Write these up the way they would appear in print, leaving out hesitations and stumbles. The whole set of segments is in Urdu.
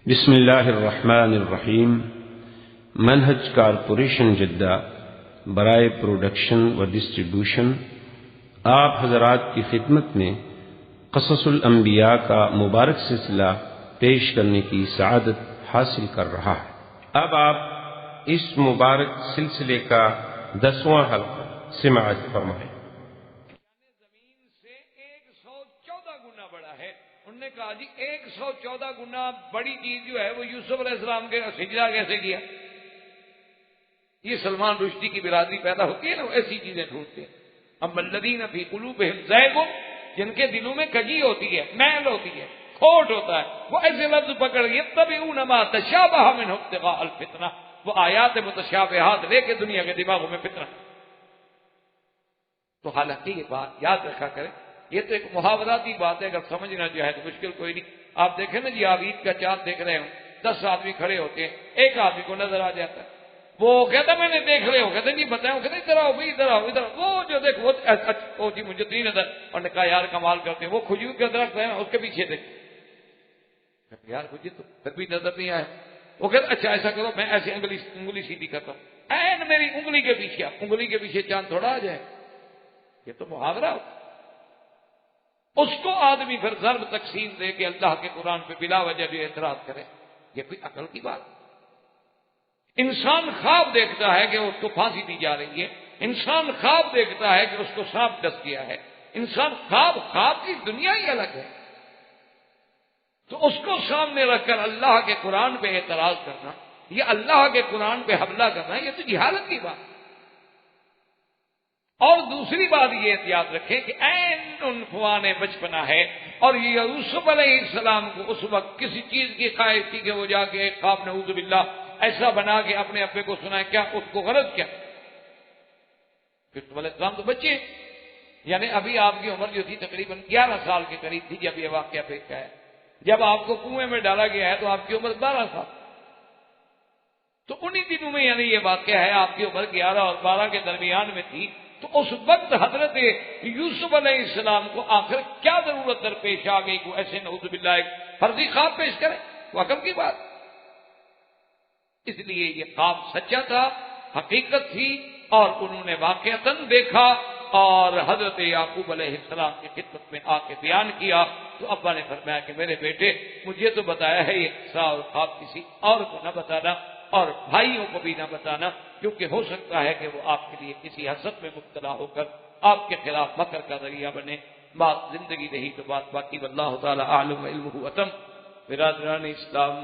بسم اللہ الرحمن الرحیم۔ منہج کارپوریشن جدہ برائے پروڈکشن و ڈسٹریبیوشن آپ حضرات کی خدمت میں قصص الانبیاء کا مبارک سلسلہ پیش کرنے کی سعادت حاصل کر رہا ہے۔ اب آپ اس مبارک سلسلے کا 10واں حلقہ سماعت فرمائیں۔ زمین سے 114 گنا بڑا ہے۔ انہوں نے کہا جی 114 گنا بڑی چیز جو ہے وہ یوسف علیہ السلام کے سجدہ کیسے کیا؟ یہ سلمان رشدی کی برادری پیدا ہوتی ہے نا، وہ ایسی چیزیں ڈھونڈتے ہیں۔ اما الذین فی قلوبہم زیغ، جن کے دلوں میں کجی ہوتی ہے، میل ہوتی ہے، کھوٹ ہوتا ہے، وہ ایسے لفظ پکڑ یتبعون ما تشابہ منہ ابتغاء الفتنہ، وہ آیات متشابہات لے کے دنیا کے دماغوں میں فتنہ۔ تو حالانکہ یہ بات یاد رکھا کریں، یہ تو ایک محاوراتی بات ہے، اگر سمجھنا چاہے تو مشکل کوئی نہیں۔ آپ دیکھیں نا جی، آپ عید کا چاند دیکھ رہے ہوں، 10 آدمی کھڑے ہوتے ہیں، ایک آدمی کو نظر آ جاتا ہے، وہ کہتا میں نے دیکھ رہے ہو، کہتے نہیں بتائیں، وہ کہتے ادھر آؤ بھائی، ادھر آؤ ادھر آؤ، وہ جو دیکھ وہ جی مجھے نہیں نظر، اور نے کہا یار کمال کرتے ہیں، وہ کھجور کا درخت ہے نا اس کے پیچھے دیکھ، یار مجھے تو پھر بھی نظر نہیں آیا۔ وہ کہتا اچھا ایسا کرو، میں ایسے انگلی سیدھی کرتا ہوں، این میری انگلی کے پیچھے، انگلی کے پیچھے چاند تھوڑا آ جائے، یہ تو محاورہ ہوتا۔ اس کو آدمی پھر ضرب تقسیم دے کے اللہ کے قرآن پہ بلا وجہ بھی اعتراض کرے، یہ کوئی عقل کی بات؟ انسان خواب دیکھتا ہے کہ اس کو پھانسی دی جا رہی ہے، انسان خواب دیکھتا ہے کہ اس کو سانپ ڈس گیا ہے، انسان خواب کی دنیا ہی الگ ہے۔ تو اس کو سامنے رکھ کر اللہ کے قرآن پہ اعتراض کرنا، یہ اللہ کے قرآن پہ حملہ کرنا، یہ تو جہالت کی بات۔ اور دوسری بات یہ احتیاط رکھیں کہ عین عنفوان بچپنا ہے، اور یہ یوسف علیہ السلام کو اس وقت کسی چیز کی خواہش تھی کہ وہ جا کے ایک خواب نعوذ باللہ ایسا بنا کے اپنے ابے کو سنائے، کیا اس کو غرض کیا؟ یوسف علیہ السلام تو بچے، یعنی ابھی آپ کی عمر جو تھی تقریباً 11 سال کے قریب تھی جب یہ واقعہ پیش آیا۔ جب آپ کو کنویں میں ڈالا گیا ہے تو آپ کی عمر 12 سال، تو انہی دنوں میں یعنی یہ واقعہ ہے، آپ کی عمر 11 اور 12 کے درمیان میں تھی۔ تو اس وقت حضرت یوسف علیہ السلام کو آخر کیا ضرورت درپیش آ گئی کو ایسے نعوذ باللہ ایک فرضی خواب پیش کرے؟ وہ عقل کی بات۔ اس لیے یہ خواب سچا تھا، حقیقت تھی، اور انہوں نے واقعتاً دیکھا اور حضرت یعقوب علیہ السلام کی خدمت میں آ کے بیان کیا۔ تو ابا نے فرمایا کہ میرے بیٹے مجھے تو بتایا ہے یہ قصہ اور خواب، کسی اور کو نہ بتانا اور بھائیوں کو بھی نہ بتانا، کیونکہ ہو سکتا ہے کہ وہ آپ کے لیے کسی حسد میں مبتلا ہو کر آپ کے خلاف مکر کا ذریعہ بنے۔ بات زندگی رہی تو بات باقی، واللہ تعالی عالم علمہ اتم۔ برادران اسلام،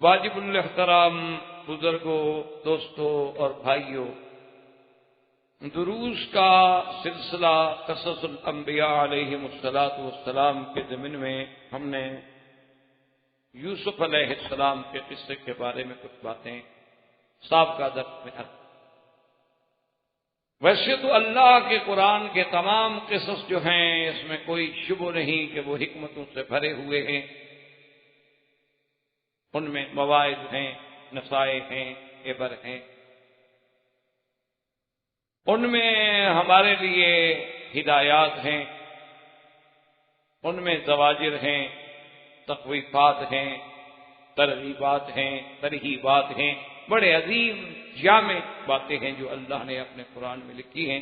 واجب الاحترام بزرگوں، دوستوں اور بھائیوں، دروس کا سلسلہ قصص الانبیاء علیہم السلام کے ضمن میں ہم نے یوسف علیہ السلام کے قصے کے بارے میں کچھ باتیں سابقہ درس میں عرض۔ ویسے تو اللہ کے قرآن کے تمام قصص جو ہیں اس میں کوئی شبہ نہیں کہ وہ حکمتوں سے بھرے ہوئے ہیں، ان میں مواعظ ہیں، نصائح ہیں، عبر ہیں، ان میں ہمارے لیے ہدایات ہیں، ان میں زواجر ہیں، تخویفات ہیں، ترغیبات ہیں، ترہیبات ہیں، بڑے عظیم جامع باتیں ہیں جو اللہ نے اپنے قرآن میں لکھی ہیں۔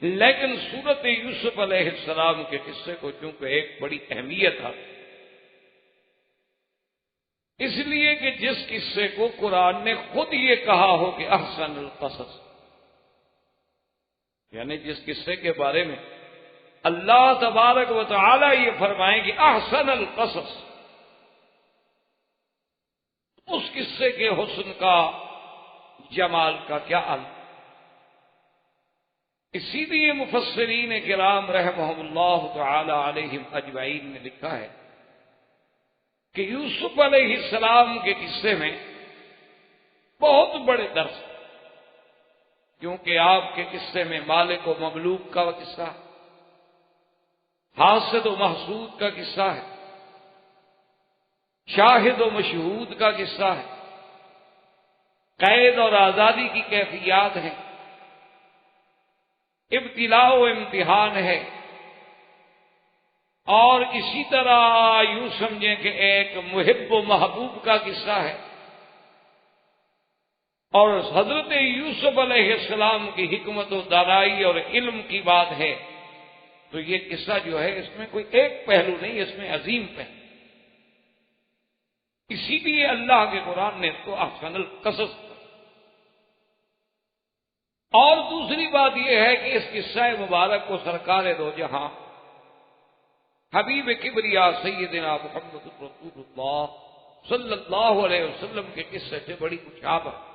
لیکن سورت یوسف علیہ السلام کے قصے کو چونکہ ایک بڑی اہمیت ہے، اس لیے کہ جس قصے کو قرآن نے خود یہ کہا ہو کہ احسن القصص، یعنی جس قصے کے بارے میں اللہ تبارک و تعالی یہ فرمائیں کہ احسن القصص، اس قصے کے حسن کا، جمال کا کیا عالم۔ اسی لیے مفسرین کرام رحمہم اللہ تعالی علیہم اجمعین نے لکھا ہے کہ یوسف علیہ السلام کے قصے میں بہت بڑے درس، کیونکہ آپ کے قصے میں مالک و مملوک کا قصہ، حاسد و محسود کا قصہ ہے، شاہد و مشہود کا قصہ ہے، قید اور آزادی کی کیفیات ہیں، ابتلاء و امتحان ہے، اور اسی طرح یوں سمجھیں کہ ایک محب و محبوب کا قصہ ہے، اور حضرت یوسف علیہ السلام کی حکمت و دانائی اور علم کی بات ہے، تو یہ قصہ جو ہے اس میں کوئی ایک پہلو نہیں، اس میں عظیم پہلو۔ اسی لیے اللہ کے قرآن نے اس کو احسن القصص کہا۔ اور دوسری بات یہ ہے کہ اس قصہ مبارک کو سرکار دو جہاں حبیب کبریا سیدنا محمد رسول اللہ صلی اللہ علیہ وسلم کے قصے سے بڑی مشابہت،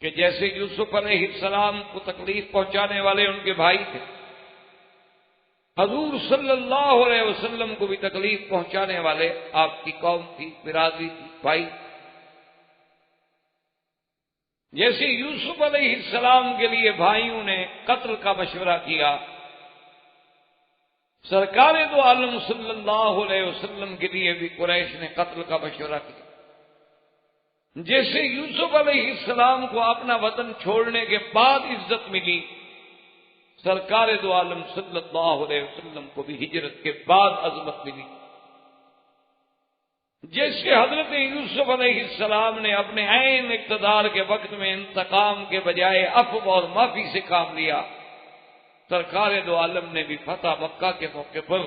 کہ جیسے یوسف علیہ السلام کو تکلیف پہنچانے والے ان کے بھائی تھے، حضور صلی اللہ علیہ وسلم کو بھی تکلیف پہنچانے والے آپ کی قوم تھی، برادری تھی، بھائی۔ جیسے یوسف علیہ السلام کے لیے بھائیوں نے قتل کا مشورہ کیا، سرکار دو عالم صلی اللہ علیہ وسلم کے لیے بھی قریش نے قتل کا مشورہ کیا۔ جیسے یوسف علیہ السلام کو اپنا وطن چھوڑنے کے بعد عزت ملی، سرکار دو عالم صلی اللہ علیہ وسلم کو بھی ہجرت کے بعد عظمت ملی۔ جیسے حضرت یوسف علیہ السلام نے اپنے عین اقتدار کے وقت میں انتقام کے بجائے عفو اور معافی سے کام لیا، سرکار دو عالم نے بھی فتح مکہ کے موقع پر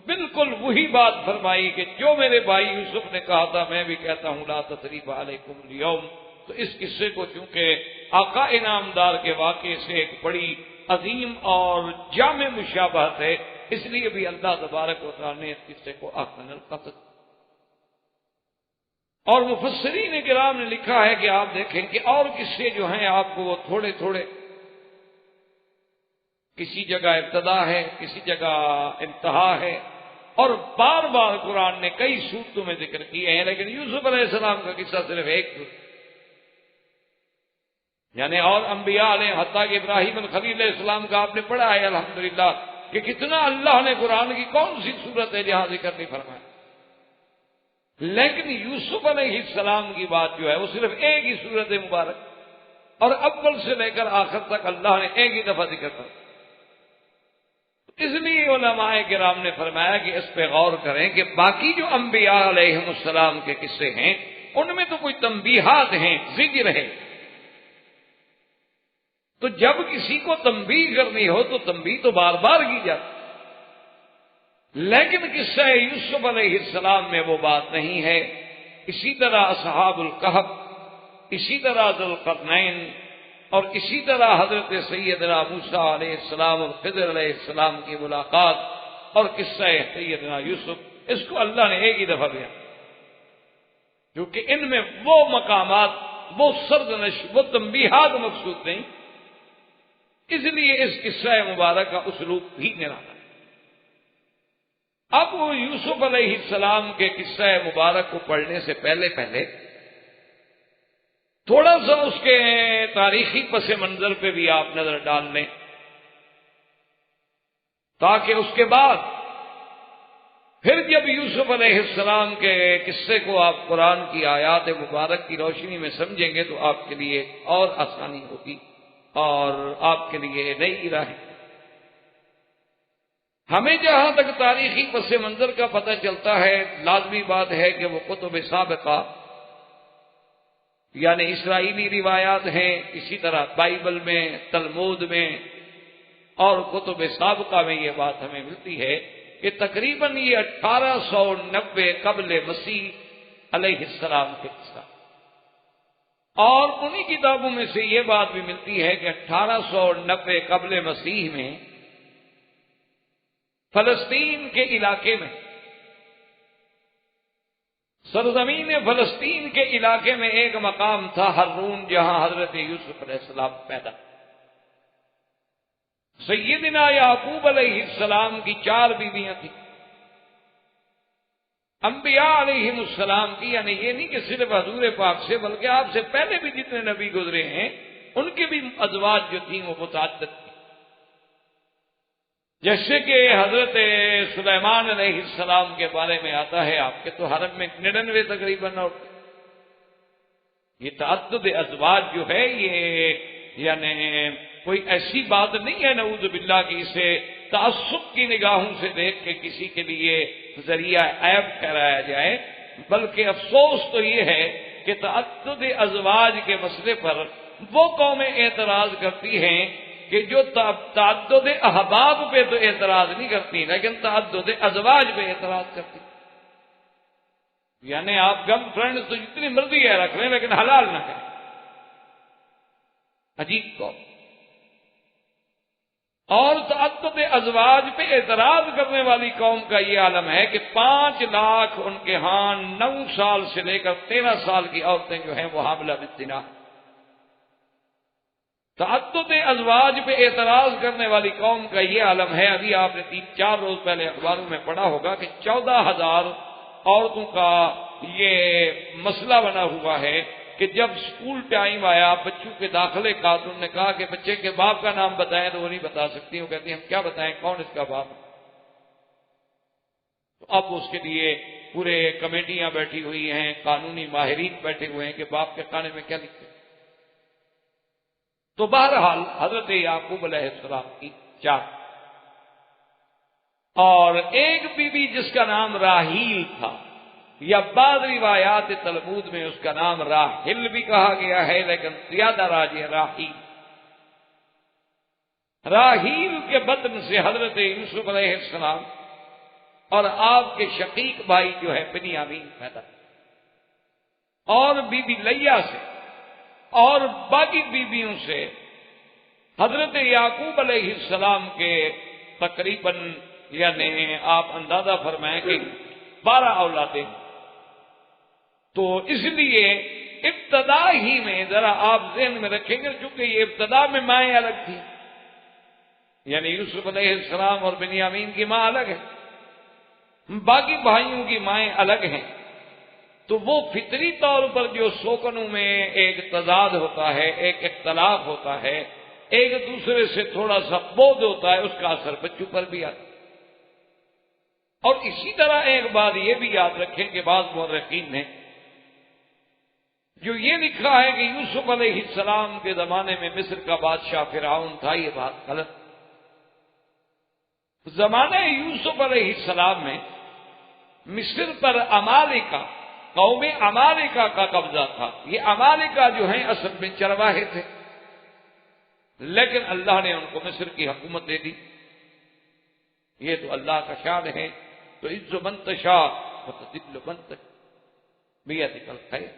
بالکل وہی بات فرمائی کہ جو میرے بھائی یوسف نے کہا تھا میں بھی کہتا ہوں، لا تثریب علیکم اليوم۔ تو اس قصے کو چونکہ آقا انعامدار کے واقعے سے ایک بڑی عظیم اور جامع مشابہت ہے، اس لیے بھی اللہ تبارک و تعالی نے اس قصے کو احسن القصص۔ اور مفسرین کرام نے لکھا ہے کہ آپ دیکھیں کہ اور قصے جو ہیں آپ کو وہ تھوڑے تھوڑے، کسی جگہ ابتدا ہے، کسی جگہ انتہا ہے، اور بار بار قرآن نے کئی صورتوں میں ذکر کیے ہیں، لیکن یوسف علیہ السلام کا قصہ صرف ایک، یعنی اور انبیاء علیہ حتیٰ کہ ابراہیم الخلیل علیہ السلام کا آپ نے پڑھا ہے الحمدللہ کہ کتنا اللہ نے قرآن کی کون سی صورت ہے جہاں ذکر نہیں فرمایا، لیکن یوسف علیہ السلام کی بات جو ہے وہ صرف ایک ہی صورت مبارک، اور اول سے لے کر آخر تک اللہ نے ایک ہی دفعہ ذکر کر۔ اس لیے علماء کرام نے فرمایا کہ اس پہ غور کریں کہ باقی جو انبیاء علیہ السلام کے قصے ہیں ان میں تو کوئی تنبیہات ہیں، ذکر ہے، تو جب کسی کو تنبیہ کرنی ہو تو تنبیہ تو بار بار کی جاتی، لیکن قصہ یوسف علیہ السلام میں وہ بات نہیں ہے۔ اسی طرح اصحاب الکہف، اسی طرح ذوالقرنین، اور اسی طرح حضرت سیدنا موسیٰ علیہ السلام اور خضر علیہ السلام کی ملاقات، اور قصہ سیدنا یوسف، اس کو اللہ نے ایک ہی دفعہ دیا، کیونکہ ان میں وہ مقامات، وہ سرزنش، وہ تنبیہات مقصود نہیں، اس لیے اس قصہ مبارک کا اسلوب بھی نرالا۔ اب وہ یوسف علیہ السلام کے قصہ مبارک کو پڑھنے سے پہلے تھوڑا سا اس کے تاریخی پس منظر پہ بھی آپ نظر ڈال لیں، تاکہ اس کے بعد پھر جب یوسف علیہ السلام کے قصے کو آپ قرآن کی آیات مبارک کی روشنی میں سمجھیں گے تو آپ کے لیے اور آسانی ہوگی اور آپ کے لیے نئی راہیں۔ ہمیں جہاں تک تاریخی پس منظر کا پتہ چلتا ہے، لازمی بات ہے کہ وہ کتب سابقہ یعنی اسرائیلی روایات ہیں، اسی طرح بائبل میں، تلمود میں اور کتب سابقہ میں یہ بات ہمیں ملتی ہے کہ تقریباً یہ 1890 قبل مسیح علیہ السلام کے قصہ، اور انہی کتابوں میں سے یہ بات بھی ملتی ہے کہ 1890 قبل مسیح میں فلسطین کے علاقے میں، سرزمین فلسطین کے علاقے میں ایک مقام تھا ہرون، جہاں حضرت یوسف علیہ السلام پیدا۔ سیدنا یعقوب علیہ السلام کی 4 بیویاں تھیں، انبیاء علیہ السلام کی، یعنی یہ نہیں کہ صرف حضور پاک سے بلکہ آپ سے پہلے بھی جتنے نبی گزرے ہیں ان کی بھی ازواج جو تھیں وہ متعدد تھیں، جیسے کہ حضرت سلیمان علیہ السلام کے بارے میں آتا ہے آپ کے تو حرم میں 99 تقریباً، اور یہ تعدد ازواج جو ہے یہ یعنی کوئی ایسی بات نہیں ہے نعوذ باللہ کہ اسے تعصب کی نگاہوں سے دیکھ کے کسی کے لیے ذریعہ عیب ٹھہرایا جائے، بلکہ افسوس تو یہ ہے کہ تعدد ازواج کے مسئلے پر وہ قومیں اعتراض کرتی ہیں کہ جو تعدد احباب پہ تو اعتراض نہیں کرتی، لیکن تعدد ازواج پہ اعتراض کرتی. یعنی آپ گرل فرینڈ تو جتنی مرضی ہے رکھ لیں لیکن حلال نہ کریں. عجیب قوم. اور تعدد ازواج پہ اعتراض کرنے والی قوم کا یہ عالم ہے کہ 5 لاکھ ان کے ہاں 9 سال سے لے کر 13 سال کی عورتیں جو ہیں وہ حاملہ بالزنا. تعدد ازواج پہ اعتراض کرنے والی قوم کا یہ عالم ہے. ابھی آپ نے 3-4 روز پہلے اخباروں میں پڑھا ہوگا کہ 14,000 عورتوں کا یہ مسئلہ بنا ہوا ہے کہ جب اسکول ٹائم آیا بچوں کے داخلے کا تو انہوں نے کہا کہ بچے کے باپ کا نام بتائیں تو وہ نہیں بتا سکتی. وہ کہتی ہیں ہم کیا بتائیں، کون اس کا باپ. تو اب اس کے لیے پورے کمیٹیاں بیٹھی ہوئی ہیں، قانونی ماہرین بیٹھے ہوئے ہیں کہ باپ کے کھانے میں کیا لکھتے. تو بہرحال حضرت یعقوب علیہ السلام کی 4 اور ایک بیوی جس کا نام راحیل تھا، یا بعض روایات تلمود میں اس کا نام راحل بھی کہا گیا ہے، لیکن زیادہ راجح راحیل. راحیل کے بطن سے حضرت یوسف علیہ السلام اور آپ کے شقیق بھائی جو ہے بنیامین پیدا، اور بی بی لیا سے اور باقی بیویوں سے حضرت یعقوب علیہ السلام کے تقریباً یعنی آپ اندازہ فرمائیں کہ 12 اولادیں. تو اس لیے ابتدا ہی میں ذرا آپ ذہن میں رکھیں گے، چونکہ یہ ابتدا میں مائیں الگ تھیں، یعنی یوسف علیہ السلام اور بنیامین کی ماں الگ ہے، باقی بھائیوں کی مائیں الگ ہیں. تو وہ فطری طور پر جو سوکنوں میں ایک تضاد ہوتا ہے، ایک اختلاف ہوتا ہے، ایک دوسرے سے تھوڑا سا بودھ ہوتا ہے، اس کا اثر بچوں پر بھی آتا ہے. اور اسی طرح ایک بات یہ بھی یاد رکھیں کہ بعض مورخین نے جو یہ لکھا ہے کہ یوسف علیہ السلام کے زمانے میں مصر کا بادشاہ فرعون تھا، یہ بات غلط. زمانہ یوسف علیہ السلام میں مصر پر عمالقہ، قوم عمالقہ کا قبضہ تھا. یہ عمالقہ جو ہیں اصل میں چرواہے تھے، لیکن اللہ نے ان کو مصر کی حکومت دے دی. یہ تو اللہ کا شان ہے. تو عز من تشاء وتذل من تشاء بیدک الخیر.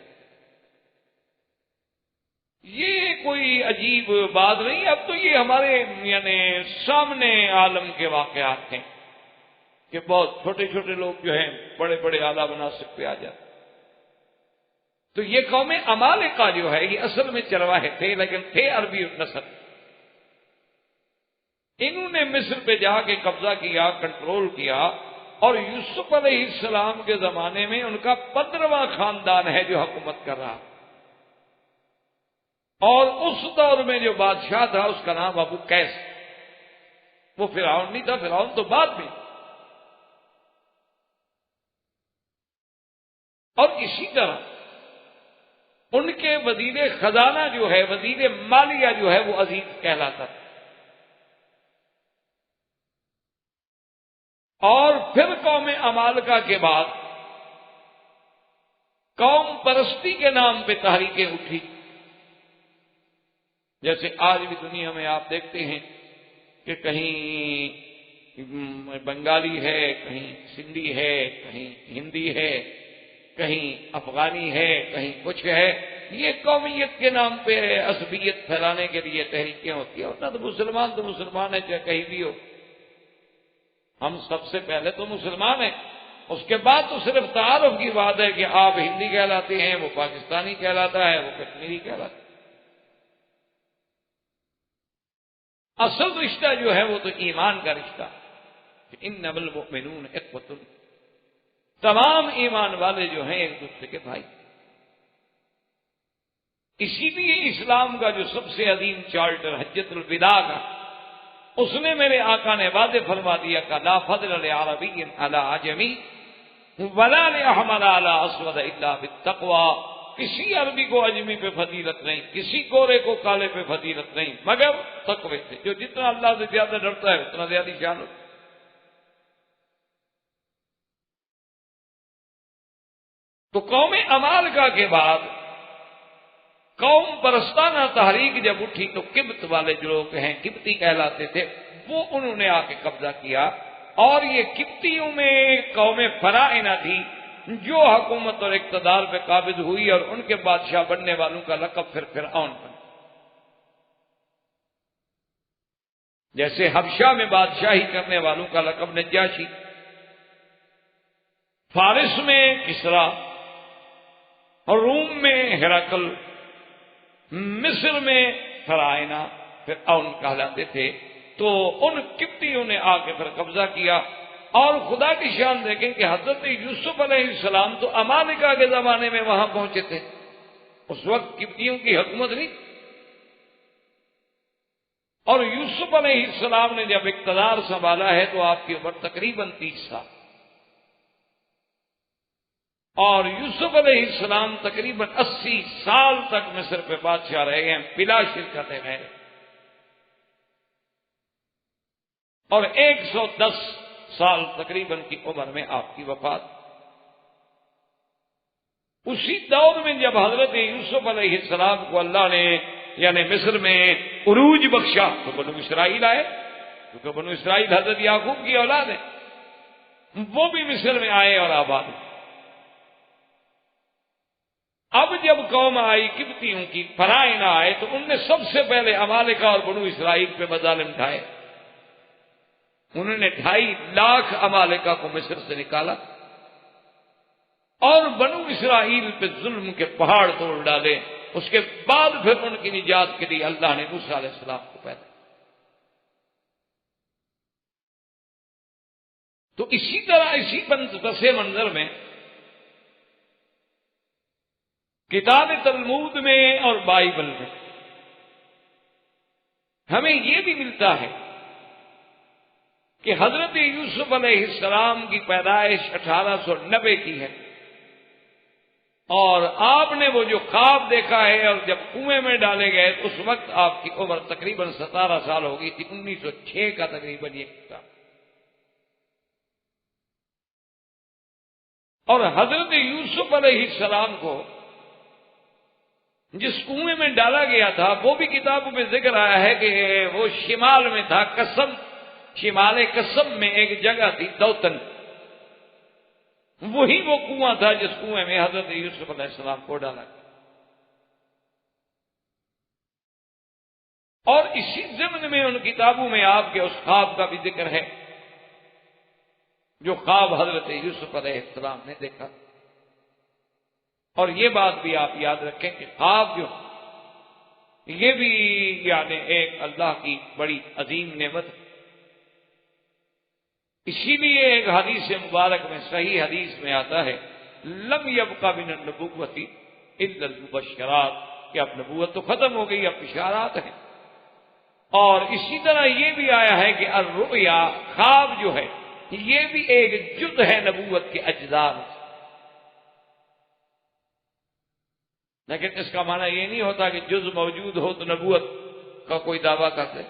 یہ کوئی عجیب بات نہیں. اب تو یہ ہمارے یعنی سامنے عالم کے واقعات ہیں کہ بہت چھوٹے چھوٹے لوگ جو ہیں بڑے بڑے اعلیٰ مناصب پہ آ جاتے. تو یہ قوم عمالقہ جو ہے یہ اصل میں چرواہے تھے، لیکن تھے عربی نسل. انہوں نے مصر پہ جا کے قبضہ کیا، کنٹرول کیا، اور یوسف علیہ السلام کے زمانے میں ان کا 15واں خاندان ہے جو حکومت کر رہا. اور اس دور میں جو بادشاہ تھا اس کا نام ابو قیس. وہ فرعون نہیں تھا، فرعون تو بعد میں. اور اسی طرح ان کے وزیر خزانہ جو ہے، وزیر مالیہ جو ہے، وہ عزیز کہلاتا تھا. اور پھر قوم عمالقہ کے بعد قوم پرستی کے نام پہ تحریکیں اٹھی. جیسے آج بھی دنیا میں آپ دیکھتے ہیں کہ کہیں بنگالی ہے، کہیں سندھی ہے، کہیں ہندی ہے، کہیں افغانی ہے، کہیں کچھ ہے. یہ قومیت کے نام پہ عصبیت پھیلانے کے لیے تحریکیں ہوتی ہیں. ورنہ تو مسلمان ہے چاہے کہیں بھی ہو. ہم سب سے پہلے تو مسلمان ہیں، اس کے بعد تو صرف تعارف کی بات ہے کہ آپ ہندی کہلاتے ہیں، وہ پاکستانی کہلاتا ہے، وہ کشمیری کہلاتا ہے. اصل رشتہ جو ہے وہ تو ایمان کا رشتہ. انما المؤمنون اخوۃ. تمام ایمان والے جو ہیں ایک دوسرے کے بھائی. اسی لیے اسلام کا جو سب سے عظیم چارٹر حجۃ الوداع کا، اس نے میرے آقا نے واضح فرما دیا کہ لا فضل لعربی علی عجمی ولا لاحمر علی اسود الا بالتقوی کسی عربی کو اجمی پہ فضیلت نہیں، کسی گورے کو کالے پہ فضیلت نہیں، مگر تقوی سے۔ جو جتنا اللہ سے زیادہ ڈرتا ہے اتنا زیادہ شان ہوتا ہے۔ تو قوم امالکا کے بعد قوم پرستانہ تحریک جب اٹھی تو قبط والے جو لوگ ہیں، قبطی کہلاتے تھے، وہ انہوں نے آ کے قبضہ کیا، اور یہ قبطیوں میں قوم فرائنہ تھی جو حکومت اور اقتدار پہ قابض ہوئی، اور ان کے بادشاہ بننے والوں کا لقب پھر فرعون بنا۔ جیسے حبشہ میں بادشاہی کرنے والوں کا لقب نجاشی، فارس میں کسرا، اور روم میں ہرقل، مصر میں فرائنہ فرعون کہلاتے تھے۔ تو ان قبطیوں نے آ کے پھر قبضہ کیا، اور خدا کی شان دیکھیں کہ حضرت یوسف علیہ السلام تو امالکا کے زمانے میں وہاں پہنچے تھے، اس وقت قبطیوں کی حکومت نہیں، اور یوسف علیہ السلام نے جب اقتدار سنبھالا ہے تو آپ کی عمر تقریباً 30 سال، اور یوسف علیہ السلام تقریباً 80 سال تک مصر پہ بادشاہ رہے ہیں بلا شرکت غیر، اور 110 سال تقریباً کی عمر میں آپ کی وفات۔ اسی دور میں جب حضرت یوسف علیہ السلام کو اللہ نے یعنی مصر میں عروج بخشا تو بنو اسرائیل آئے، کیونکہ بنو اسرائیل حضرت یعقوب کی اولاد ہے، وہ بھی مصر میں آئے اور آباد ہوئے۔ اب جب قوم آئی قبطیوں کی، فرائنہ آئے، تو ان نے سب سے پہلے امالکا اور بنو اسرائیل پہ مظالم ڈھائے۔ انہوں نے 2.5 لاکھ امالکا کو مصر سے نکالا، اور بنو اسرائیل پہ ظلم کے پہاڑ توڑ ڈالے۔ اس کے بعد پھر ان کی نجات کے لیے اللہ نے موسیٰ علیہ السلام کو پیدا کیا۔ تو اسی طرح اسی پس منظر میں کتاب تلمود میں اور بائبل میں ہمیں یہ بھی ملتا ہے کہ حضرت یوسف علیہ السلام کی پیدائش 1890 کی ہے، اور آپ نے وہ جو خواب دیکھا ہے اور جب کنویں میں ڈالے گئے اس وقت آپ کی عمر تقریباً 17 سال ہو گئی تھی، 1906 کا تقریباً یہ کتاب۔ اور حضرت یوسف علیہ السلام کو جس کنویں میں ڈالا گیا تھا وہ بھی کتابوں میں ذکر آیا ہے کہ وہ شمال میں تھا، قسم، شمال قسم میں ایک جگہ تھی دوتن، وہی وہ کنواں تھا جس کنویں میں حضرت یوسف علیہ السلام کو ڈالا گیا۔ اور اسی ضمن میں ان کتابوں میں آپ کے اس خواب کا بھی ذکر ہے جو خواب حضرت یوسف علیہ السلام نے دیکھا۔ اور یہ بات بھی آپ یاد رکھیں کہ خواب جو یہ بھی یعنی ایک اللہ کی بڑی عظیم نعمت ہے۔ اسی لیے ایک حدیث مبارک میں، صحیح حدیث میں آتا ہے، لم یبقى من النبوۃ الا المبشرات، کہ اب نبوت تو ختم ہو گئی، اب بشارات ہیں۔ اور اسی طرح یہ بھی آیا ہے کہ الرؤیا، خواب جو ہے یہ بھی ایک جز ہے نبوت کے اجزاء میں، لیکن اس کا معنی یہ نہیں ہوتا کہ جز موجود ہو تو نبوت کا کوئی دعویٰ کرتے۔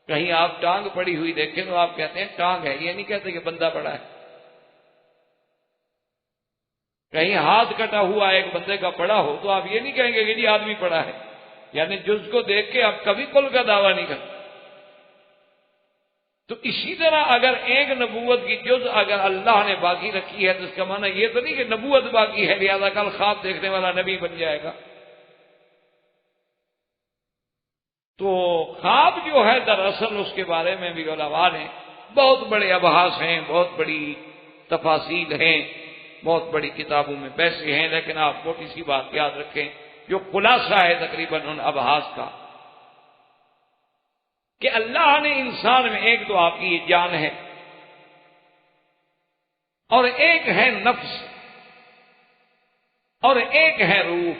کہیں آپ ٹانگ پڑی ہوئی دیکھیں تو آپ کہتے ہیں ٹانگ ہے، یہ نہیں کہتے کہ بندہ پڑا ہے۔ کہیں ہاتھ کٹا ہوا ایک بندے کا پڑا ہو تو آپ یہ نہیں کہیں گے کہ جی آدمی پڑا ہے، یعنی جز کو دیکھ کے آپ کبھی کل کا دعویٰ نہیں کرتے۔ تو اسی طرح اگر ایک نبوت کی جز اگر اللہ نے باقی رکھی ہے تو اس کا معنی یہ تو نہیں کہ نبوت باقی ہے لہذا کل خواب دیکھنے والا نبی بن جائے گا۔ تو خواب جو ہے دراصل اس کے بارے میں بھی علماء نے بہت بڑے ابحاث ہیں، بہت بڑی تفاصیل ہیں، بہت بڑی کتابوں میں بحثیں ہیں، لیکن آپ چھوٹی سی بات یاد رکھیں جو خلاصہ ہے تقریباً ان ابحاث کا، کہ اللہ نے انسان میں ایک تو آپ کی یہ جان ہے اور ایک ہے نفس اور ایک ہے روح۔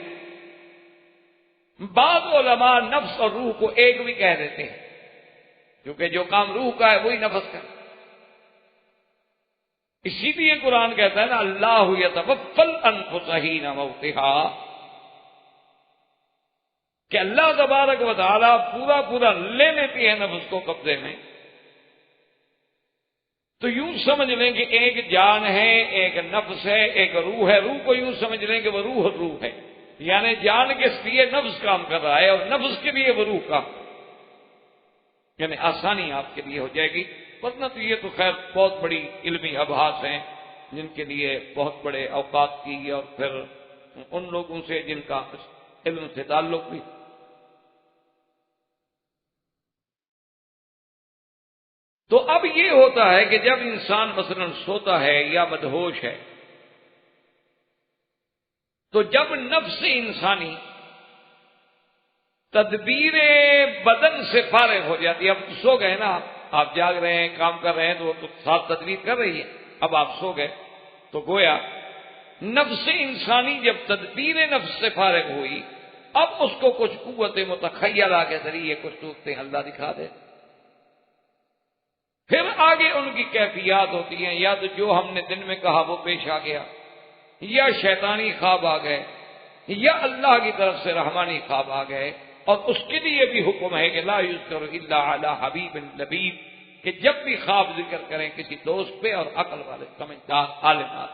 بعض علماء نفس اور روح کو ایک بھی کہہ دیتے ہیں، کیونکہ جو کام روح کا ہے وہی نفس کا ہے۔ اسی لیے قرآن کہتا ہے نا اللہ یتوفی الانفس حین موتها، کہ اللہ تبارک و تعالی پورا لے لیتی ہے نفس کو قبضے میں. تو یوں سمجھ لیں کہ ایک جان ہے، ایک نفس ہے، ایک روح ہے. روح کو یوں سمجھ لیں کہ وہ روح ہے، یعنی جان کے لیے نفس کام کر رہا ہے اور نفس کے لیے وہ روح کام، یعنی آسانی آپ کے لیے ہو جائے گی. ورنہ تو یہ تو خیر بہت بڑی علمی ابحاث ہیں جن کے لیے بہت بڑے اوقات کی اور پھر ان لوگوں سے جن کا علم سے تعلق بھی. تو اب یہ ہوتا ہے کہ جب انسان مثلا سوتا ہے یا مدہوش ہے، تو جب نفس انسانی تدبیر بدن سے فارغ ہو جاتی ہے. اب سو گئے نا آپ جاگ رہے ہیں، کام کر رہے ہیں، تو وہ تو ساتھ تدبیر کر رہی ہے. اب آپ سو گئے تو گویا نفس انسانی جب تدبیر نفس سے فارغ ہوئی، اب اس کو کچھ قوت متخیلہ کے ذریعے کچھ صورتیں اللہ دکھا دے. پھر آگے ان کی کیفیات ہوتی ہیں، یا تو جو ہم نے دن میں کہا وہ پیش آ گیا، یا شیطانی خواب آ گئے، یا اللہ کی طرف سے رحمانی خواب آ گئے. اور اس کے لیے بھی حکم ہے کہ لا یذکر الا علی حبیب لبیب، کہ جب بھی خواب ذکر کریں کسی دوست پہ اور عقل والے سمجھدار عالمات.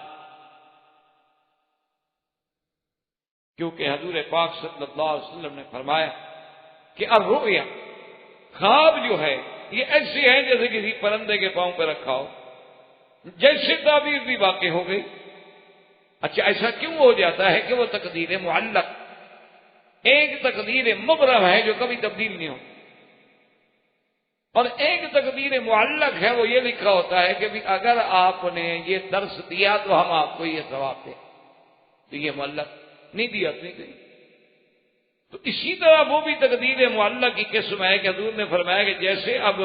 کیونکہ حضور پاک صلی اللہ علیہ وسلم نے فرمایا کہ الرؤیا، خواب جو ہے یہ ایسی ہے جیسے کسی پرندے کے پاؤں پہ رکھا ہو، جیسے تعبیر بھی واقع ہو گئی. اچھا ایسا کیوں ہو جاتا ہے کہ وہ تقدیر معلق، ایک تقدیر مبرم ہے جو کبھی تبدیل نہیں ہوتی، اور ایک تقدیر معلق ہے وہ یہ لکھا ہوتا ہے کہ بھی اگر آپ نے یہ درس دیا تو ہم آپ کو یہ ثواب دیں. تو یہ معلق نہیں دیا تو نہیں گئی. تو اسی طرح وہ بھی تقدیر معلق کی قسم ہے کہ حضور نے فرمایا کہ جیسے اب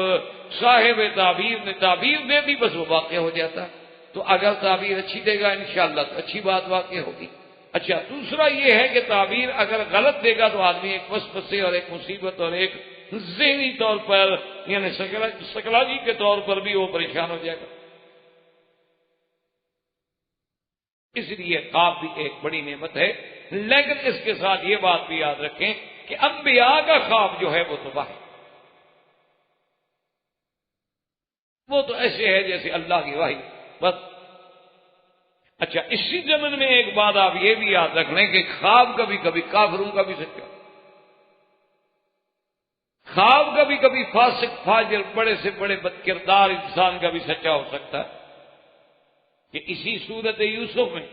صاحب تعبیر نے تعبیر دے دی بس وہ واقع ہو جاتا ہے. تو اگر تعبیر اچھی دے گا انشاءاللہ تو اچھی بات واقع ہوگی. اچھا دوسرا یہ ہے کہ تعبیر اگر غلط دے گا تو آدمی ایک وسوسے اور ایک مصیبت اور ایک ذہنی طور پر یعنی سائیکالوجی کے طور پر بھی وہ پریشان ہو جائے گا. اس لیے خواب بھی ایک بڑی نعمت ہے، لیکن اس کے ساتھ یہ بات بھی یاد رکھیں کہ انبیاء کا خواب جو ہے وہ تو واحد، وہ تو ایسے ہے جیسے اللہ کی وحی بس. اچھا اسی ضمن میں ایک بات آپ یہ بھی یاد رکھ لیں کہ خواب کبھی کبھی کافروں کا بھی سچا، خواب کبھی کبھی فاسق فاجر بڑے سے بڑے بد کردار انسان کا بھی سچا ہو سکتا ہے. کہ اسی سورت یوسف میں،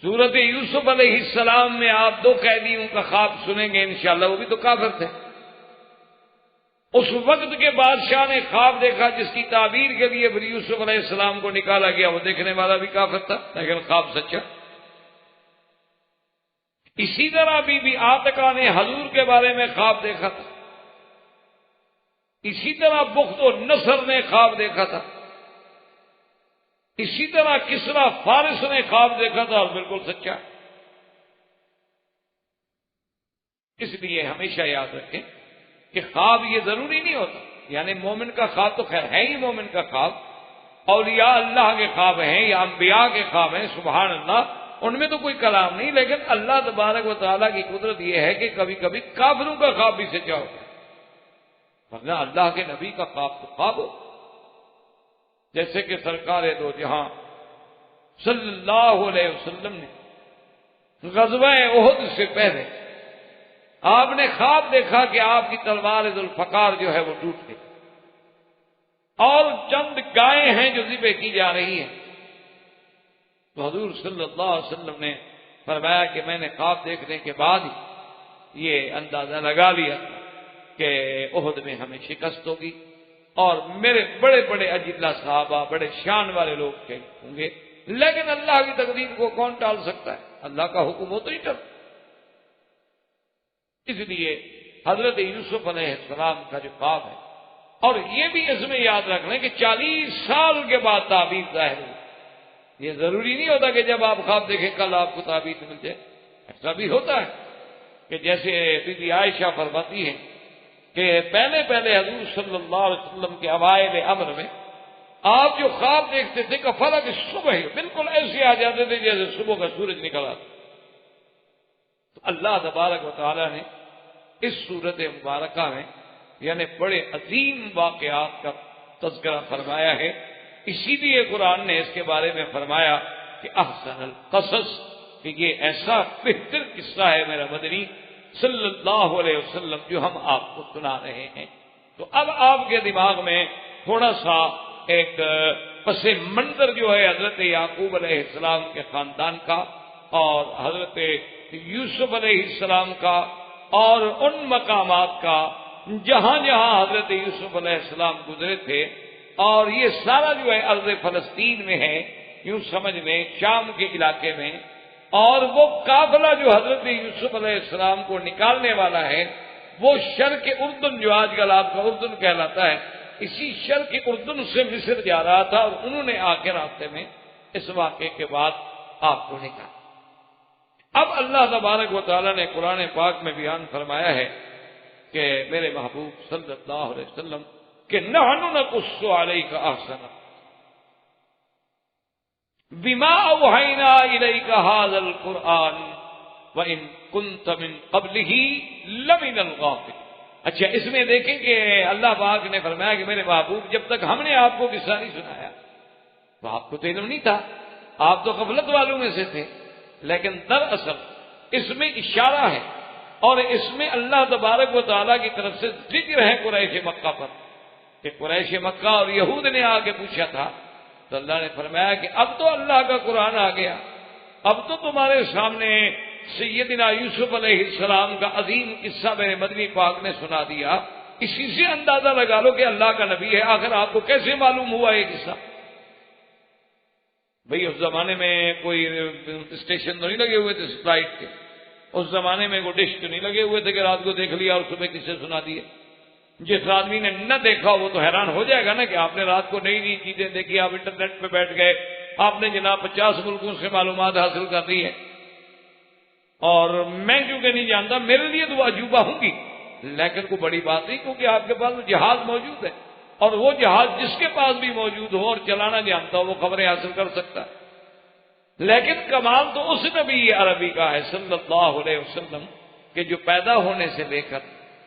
سورت یوسف علیہ السلام میں آپ دو قیدیوں کا خواب سنیں گے انشاءاللہ، وہ بھی تو کافر تھے. اس وقت کے بادشاہ نے خواب دیکھا جس کی تعبیر کے لیے پھر یوسف علیہ السلام کو نکالا گیا، وہ دیکھنے والا بھی کافر تھا لیکن خواب سچا. اسی طرح بی بی عاتقہ نے حضور کے بارے میں خواب دیکھا تھا. اسی طرح بخت و نصر نے خواب دیکھا تھا. اسی طرح کسرا فارس نے خواب دیکھا تھا اور بالکل سچا. اس لیے ہمیشہ یاد رکھیں کہ خواب یہ ضروری نہیں ہوتا، یعنی مومن کا خواب تو خیر ہے ہی مومن کا خواب، اولیاء اللہ کے خواب ہیں یا انبیاء کے خواب ہیں سبحان اللہ، ان میں تو کوئی کلام نہیں. لیکن اللہ تبارک و تعالیٰ کی قدرت یہ ہے کہ کبھی کبھی کافروں کا خواب بھی سچا ہوتا ہے، ورنہ اللہ کے نبی کا خواب تو خواب ہو. جیسے کہ سرکار دو جہاں صلی اللہ علیہ وسلم نے غزوہ احد سے پہلے آپ نے خواب دیکھا کہ آپ کی تلوار ذوالفقار جو ہے وہ ٹوٹ گئی اور چند گائیں ہیں جو ذبح کی جا رہی ہیں. تو حضور صلی اللہ علیہ وسلم نے فرمایا کہ میں نے خواب دیکھنے کے بعد ہی یہ اندازہ لگا لیا کہ احد میں ہمیں شکست ہوگی اور میرے بڑے بڑے اجلہ صحابہ بڑے شان والے لوگ شہید ہوں گے. لیکن اللہ کی تقدیر کو کون ٹال سکتا ہے؟ اللہ کا حکم ہو تو ہی ٹل. اس لیے حضرت یوسف علیہ السلام کا جو خواب ہے، اور یہ بھی اس میں یاد رکھ لیں کہ 40 سال کے بعد تعبیر ظاہر ہوئی. یہ ضروری نہیں ہوتا کہ جب آپ خواب دیکھیں کل آپ کو تعبیر مل جائے. ایسا بھی ہوتا ہے کہ جیسے بی بی عائشہ فرماتی ہیں کہ پہلے حضور صلی اللہ علیہ وسلم کے اوائل امر میں آپ جو خواب دیکھتے تھے کہ فلک صبح بالکل ایسے آ جاتے تھے جیسے صبح کا سورج نکل آتا. تو اللہ تبارک و تعالی نے اس صورت مبارکہ میں یعنی بڑے عظیم واقعات کا تذکرہ فرمایا ہے. اسی لیے قرآن نے اس کے بارے میں فرمایا کہ احسن القصص، کہ یہ ایسا بہتر قصہ ہے میرا مدنی صلی اللہ علیہ وسلم جو ہم آپ کو سنا رہے ہیں. تو اب آپ کے دماغ میں تھوڑا سا ایک پس منظر جو ہے حضرت یعقوب علیہ السلام کے خاندان کا اور حضرت یوسف علیہ السلام کا اور ان مقامات کا جہاں جہاں حضرت یوسف علیہ السلام گزرے تھے، اور یہ سارا جو ہے ارض فلسطین میں ہے، یوں سمجھ لیں شام کے علاقے میں. اور وہ قافلہ جو حضرت یوسف علیہ السلام کو نکالنے والا ہے وہ شرق اردن، جو آج کل آپ کا اردن کہلاتا ہے، اسی شرق اردن سے مصر جا رہا تھا، اور انہوں نے آ کے راستے میں اس واقعے کے بعد آپ کو نکالا. اب اللہ تبارک و تعالیٰ نے قرآن پاک میں بیان فرمایا ہے کہ میرے محبوب صلی اللہ علیہ وسلم کہ نحن نقص علیک احسن بما اوحینا الیک ھذا القرآن وان کنت من قبلہ لمن الغافلین. اچھا، اس میں دیکھیں کہ اللہ پاک نے فرمایا کہ میرے محبوب جب تک ہم نے آپ کو قصہ نہیں سنایا تو آپ کو تو علم نہیں تھا، آپ تو غفلت والوں میں سے تھے. لیکن دراصل اس میں اشارہ ہے اور اس میں اللہ تبارک و تعالیٰ کی طرف سے ذکر ہے قریش مکہ پر، کہ قریش مکہ اور یہود نے آ کے پوچھا تھا تو اللہ نے فرمایا کہ اب تو اللہ کا قرآن آ گیا، اب تو تمہارے سامنے سیدنا یوسف علیہ السلام کا عظیم قصہ میرے مدنی پاک نے سنا دیا. اسی سے اندازہ لگا لو کہ اللہ کا نبی ہے. آخر آپ کو کیسے معلوم ہوا یہ قصہ؟ بھئی اس زمانے میں کوئی اسٹیشن تو نہیں لگے ہوئے تھے سیٹلائٹ کے، اس زمانے میں کوئی ڈش تو نہیں لگے ہوئے تھے کہ رات کو دیکھ لیا اور صبح کسے سنا دیے. جس آدمی نے نہ دیکھا وہ تو حیران ہو جائے گا نا کہ آپ نے رات کو نئی نئی چیزیں دیکھی، آپ انٹرنیٹ پہ بیٹھ گئے، آپ نے جناب 50 ملکوں سے معلومات حاصل کر لی ہے. اور میں کیونکہ نہیں جانتا میرے لیے تو وہ عجوبہ ہوں گی، لیکن کوئی بڑی بات نہیں کیونکہ آپ کے پاس جہاز موجود ہے، اور وہ جہاز جس کے پاس بھی موجود ہو اور چلانا جانتا ہو وہ خبریں حاصل کر سکتا ہے. لیکن کمال تو اس نبی عربی کا ہے صلی اللہ علیہ وسلم کہ جو پیدا ہونے سے لے کر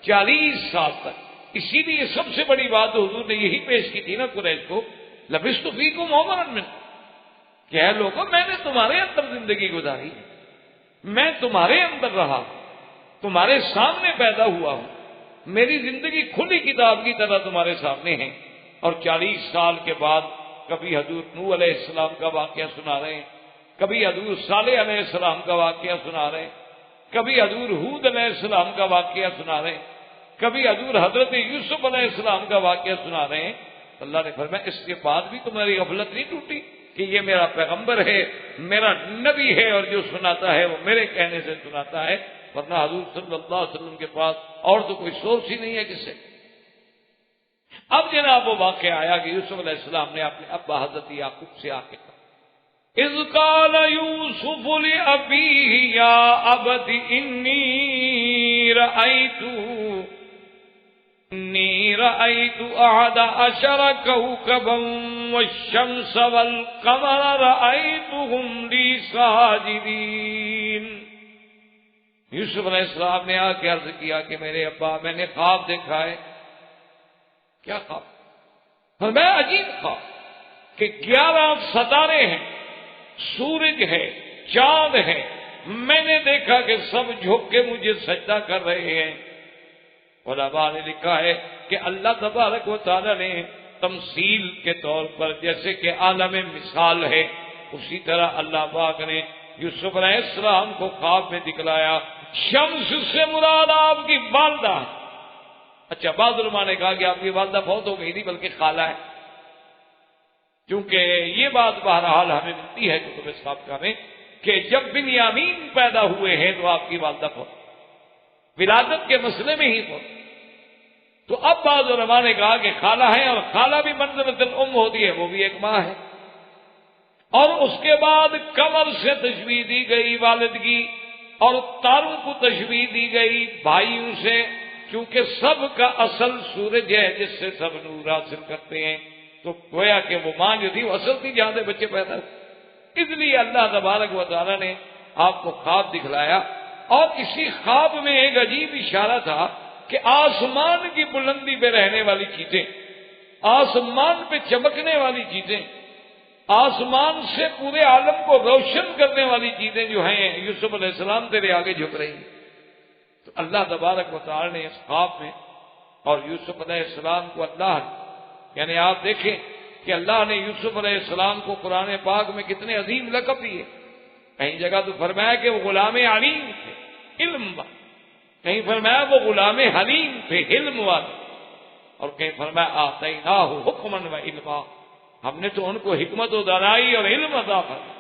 40 سال تک، اسی لیے سب سے بڑی بات حضور نے یہی پیش کی تھی نا قریش کو، لبثت فیکم عمرا من، کہ اے لوگوں میں نے تمہارے اندر زندگی گزاری، میں تمہارے اندر رہا، تمہارے سامنے پیدا ہوا ہوں، میری زندگی کھلی کتاب کی طرح تمہارے سامنے ہے. اور 40 سال کے بعد کبھی حضور نوح علیہ السلام کا واقعہ سنا رہے ہیں، کبھی حضور صالح علیہ السلام کا واقعہ سنا رہے ہیں، کبھی حضور ہود علیہ السلام کا واقعہ سنا رہے ہیں، کبھی حضور حضرت یوسف علیہ السلام کا واقعہ سنا رہے ہیں. اللہ نے فرمایا اس کے بعد بھی تمہاری غفلت نہیں ٹوٹی کہ یہ میرا پیغمبر ہے، میرا نبی ہے، اور جو سناتا ہے وہ میرے کہنے سے سناتا ہے، ورنہ حضور صلی اللہ علیہ وسلم کے پاس اور تو کوئی سورس ہی نہیں ہے کس سے. اب جناب وہ واقعہ آیا کہ یوسف علیہ السلام نے اپنے ابا حضرت یعقوب سے آ کے کہا اذ قال یوسف لأبیہ یا ابت انی رأیت احد عشر کوکبا والشمس والقمر رأیتهم لی ساجدین. یوسف علیہ السلام نے آ کے عرض کیا کہ میرے ابا میں نے خواب دیکھا ہے. کیا خواب؟ فرمایا عجیب خواب کہ 11 ستارے ہیں، سورج ہے، چاند ہے، میں نے دیکھا کہ سب جھک کے مجھے سجدہ کر رہے ہیں. علماء نے لکھا ہے کہ اللہ تبارک و تعالی نے تمثیل کے طور پر جیسے کہ عالم مثال ہے، اسی طرح اللہ پاک نے یوسف علیہ السلام کو خواب میں دکھلایا. شمس سے مراد آپ کی والدہ. اچھا، بعض علماء نے کہا کہ آپ کی والدہ بہت ہو گئی نہیں بلکہ خالہ ہے، کیونکہ یہ بات بہرحال ہمیں ملتی ہے کتب سابقہ میں کہ جب بنیامین پیدا ہوئے ہیں تو آپ کی والدہ بہت ولادت کے مسئلے میں ہی بہت. تو اب بعض علماء نے کہا کہ خالہ ہے، اور خالہ بھی منزلۃ الام ہوتی ہے، وہ بھی ایک ماں ہے. اور اس کے بعد قمر سے تشبیہ دی گئی والدگی، اور تاروں کو تشبیہ دی گئی بھائیوں سے، کیونکہ سب کا اصل سورج ہے جس سے سب نور حاصل کرتے ہیں. تو گویا کہ وہ ماں جو تھی وہ اصل تھی جہاں سے بچے پیدا ہوئے۔ اس لیے اللہ تبارک و تعالیٰ نے آپ کو خواب دکھلایا، اور اسی خواب میں ایک عجیب اشارہ تھا کہ آسمان کی بلندی پہ رہنے والی چیزیں، آسمان پہ چمکنے والی چیزیں، آسمان سے پورے عالم کو روشن کرنے والی چیزیں جو ہیں یوسف علیہ السلام تیرے آگے جھک رہی ہیں۔ تو اللہ تبارک و تعالی نے اس خواب میں، اور یوسف علیہ السلام کو اللہ یعنی آپ دیکھیں کہ اللہ نے یوسف علیہ السلام کو قرآن پاک میں کتنے عظیم لقب دیے۔ کہیں جگہ تو فرمایا کہ وہ غلام علیم تھے، علم والے، کہیں فرمایا وہ غلام حلیم تھے، علم والے، اور کہیں فرمایا آتیناہ حکمن و علما، ہم نے تو ان کو حکمت و دانائی اور علم عطا فرمایا،